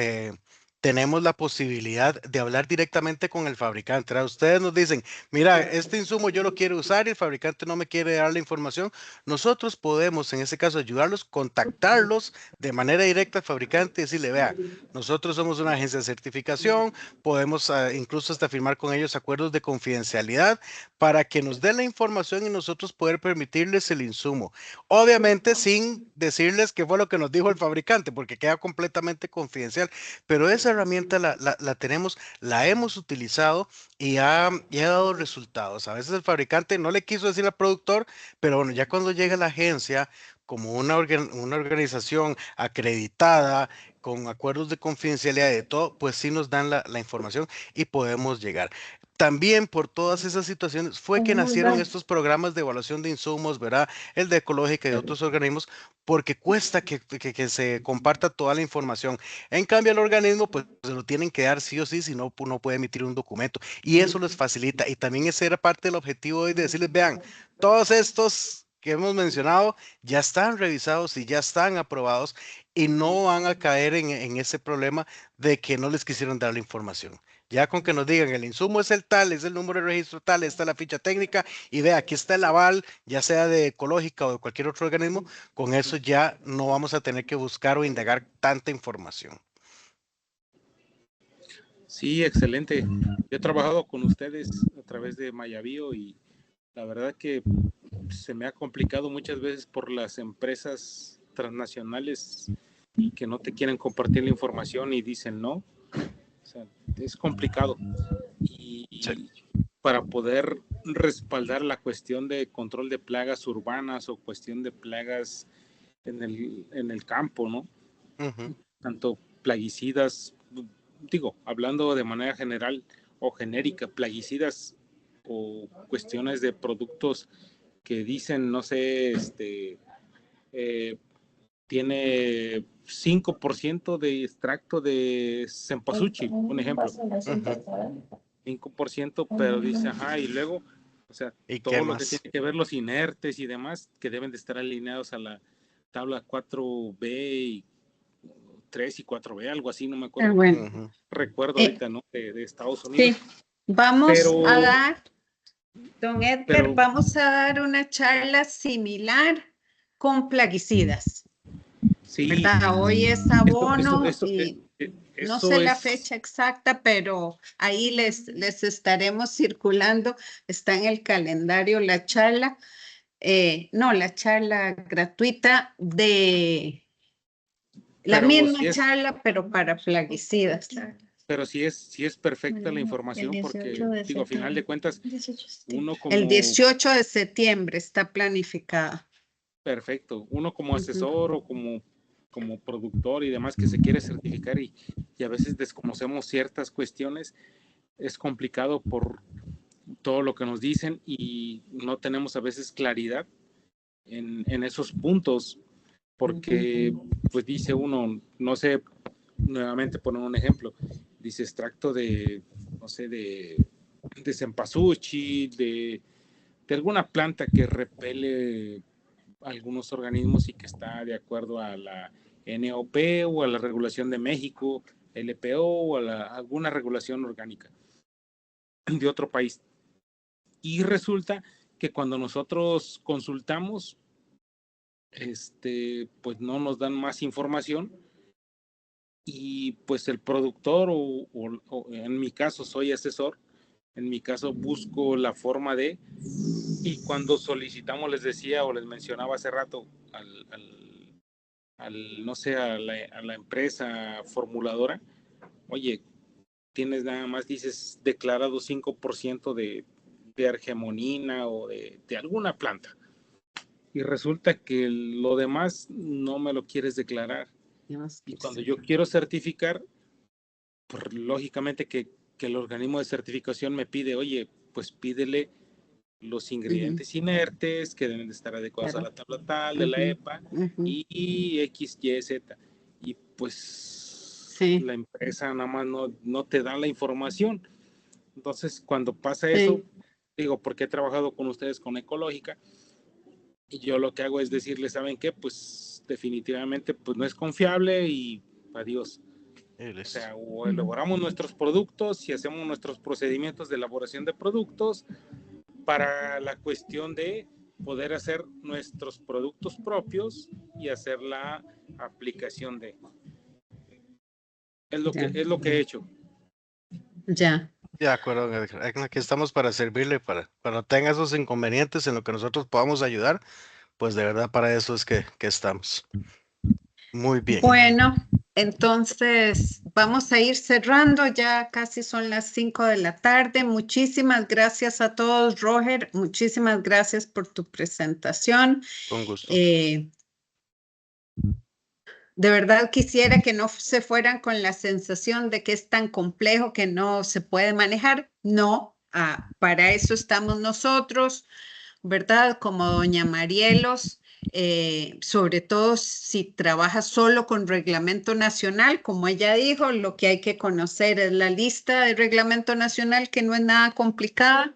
tenemos la posibilidad de hablar directamente con el fabricante, ¿verdad? Ustedes nos dicen, mira, este insumo yo lo quiero usar y el fabricante no me quiere dar la información. Nosotros podemos, en ese caso, ayudarlos, contactarlos de manera directa al fabricante y decirle, vea, nosotros somos una agencia de certificación, podemos incluso hasta firmar con ellos acuerdos de confidencialidad para que nos den la información y nosotros poder permitirles el insumo. Obviamente sin decirles qué fue lo que nos dijo el fabricante, porque queda completamente confidencial, pero esa herramienta la tenemos, la hemos utilizado y ha dado resultados. A veces el fabricante no le quiso decir al productor, pero bueno, ya cuando llega la agencia, como una organización acreditada, con acuerdos de confidencialidad y de todo, pues sí nos dan la información y podemos llegar. También por todas esas situaciones fue que nacieron estos programas de evaluación de insumos, ¿verdad? El de Ecológica y otros organismos, porque cuesta que se comparta toda la información. En cambio, el organismo, pues se lo tienen que dar sí o sí, si no, no puede emitir un documento. Y eso les facilita. Y también ese era parte del objetivo hoy de decirles, vean, todos estos que hemos mencionado ya están revisados y ya están aprobados y no van a caer en ese problema de que no les quisieron dar la información. Ya con que nos digan el insumo es el tal, es el número de registro tal, esta es la ficha técnica y vea, aquí está el aval, ya sea de Ecológica o de cualquier otro organismo, con eso ya no vamos a tener que buscar o indagar tanta información.
Sí, excelente. Yo he trabajado con ustedes a través de Mayavío y la verdad que se me ha complicado muchas veces por las empresas transnacionales que no te quieren compartir la información y dicen no. O sea, es complicado. Y
Sí.
para poder respaldar la cuestión de control de plagas urbanas o cuestión de plagas en el campo, ¿no?
Ujú.
Tanto plaguicidas, digo, hablando de manera general o genérica, plaguicidas o cuestiones de productos que dicen, no sé, tiene 5% de extracto de cempasúchil, un ejemplo.
Ujú.
5%, pero dice, ajá, y luego, o sea,
¿Y qué
todo lo que
más?
tiene que ver los inertes y demás, que deben de estar alineados a la tabla 4B y 3 y 4B, algo así, no me acuerdo.
Bueno,
Ujú.
Recuerdo
eh,
ahorita, ¿no? De Estados Unidos.
sí, vamos a
Pero,
dar, don Edgar,
pero,
vamos a dar una charla similar con plaguicidas,
sí,
¿verdad? Hoy es
eso,
abono y no sé
eso
la
es,
fecha exacta, pero ahí les estaremos circulando. Está en el calendario la charla, no, la charla gratuita de la
pero
misma
sí es,
charla, pero para plaguicidas.
pero sí es perfecta la información porque, digo, a final de cuentas, uno
El
como
18 de septiembre está planificada.
perfecto, uno como asesor o como productor y demás que se quiere certificar y a veces desconocemos ciertas cuestiones, es complicado por todo lo que nos dicen y no tenemos a veces claridad en esos puntos, porque pues dice uno, no sé, nuevamente poner un ejemplo, dice extracto de, no sé, de cempasúchil, de alguna planta que repele algunos organismos y que está de acuerdo a la NOP o a la regulación de México, LPO o a alguna regulación orgánica de otro país. Y resulta que cuando nosotros consultamos, pues no nos dan más información y pues el productor o en mi caso soy asesor, en mi caso busco la forma de, y cuando solicitamos, les decía o les mencionaba hace rato no sé, a la empresa formuladora, oye, tienes nada más, dices, declarado 5% de argemonina o de alguna planta. Y resulta que lo demás no me lo quieres declarar. Y cuando yo quiero certificar, pues lógicamente que el organismo de certificación me pide, oye, pues pídele los ingredientes inertes que deben de estar adecuados a la tabla tal de la EPA y X, Y, Z. Y pues
Sí,
la empresa nada más no te da la información. Entonces, cuando pasa eso,
sí,
digo, porque he trabajado con ustedes con Ecológica, y yo lo que hago es decirles, ¿saben qué? Pues definitivamente pues no es confiable y adiós. O sea, o elaboramos nuestros productos y hacemos nuestros procedimientos de elaboración de productos para la cuestión de poder hacer nuestros productos propios y hacer la aplicación de. Es
ya,
lo que he hecho.
ya.
De acuerdo, aquí estamos para servirle, para cuando tenga esos inconvenientes en lo que nosotros podamos ayudar, pues de verdad para eso es que estamos. Muy bien.
Bueno, entonces vamos a ir cerrando, ya casi son las 5 de la tarde. Muchísimas gracias a todos, Roger. Muchísimas gracias por tu presentación.
Con gusto.
De verdad quisiera que no se fueran con la sensación de que es tan complejo que no se puede manejar. No, para eso estamos nosotros, ¿verdad? Como doña Marielos, sobre todo si trabaja solo con reglamento nacional, como ella dijo, lo que hay que conocer es la lista de reglamento nacional, que no es nada complicada.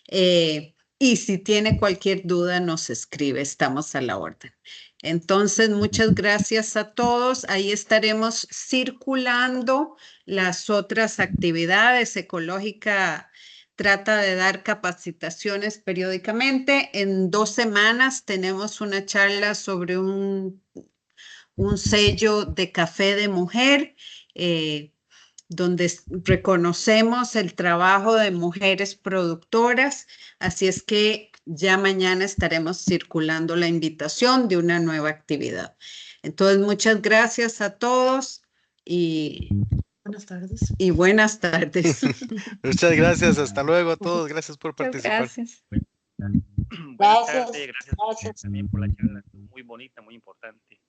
Y si tiene cualquier duda, nos escribe, estamos a la orden. Entonces, muchas gracias a todos. Ahí estaremos circulando las otras actividades. Ecológica trata de dar capacitaciones periódicamente. En 2 semanas tenemos una charla sobre un sello de café de mujer, donde reconocemos el trabajo de mujeres productoras. Así es que ya mañana estaremos circulando la invitación de una nueva actividad. Entonces, muchas gracias a todos y buenas tardes. Y buenas tardes.
Muchas gracias, hasta luego a todos, gracias por participar.
Gracias.
Buenas tardes, gracias también por la charla, muy bonita, muy importante.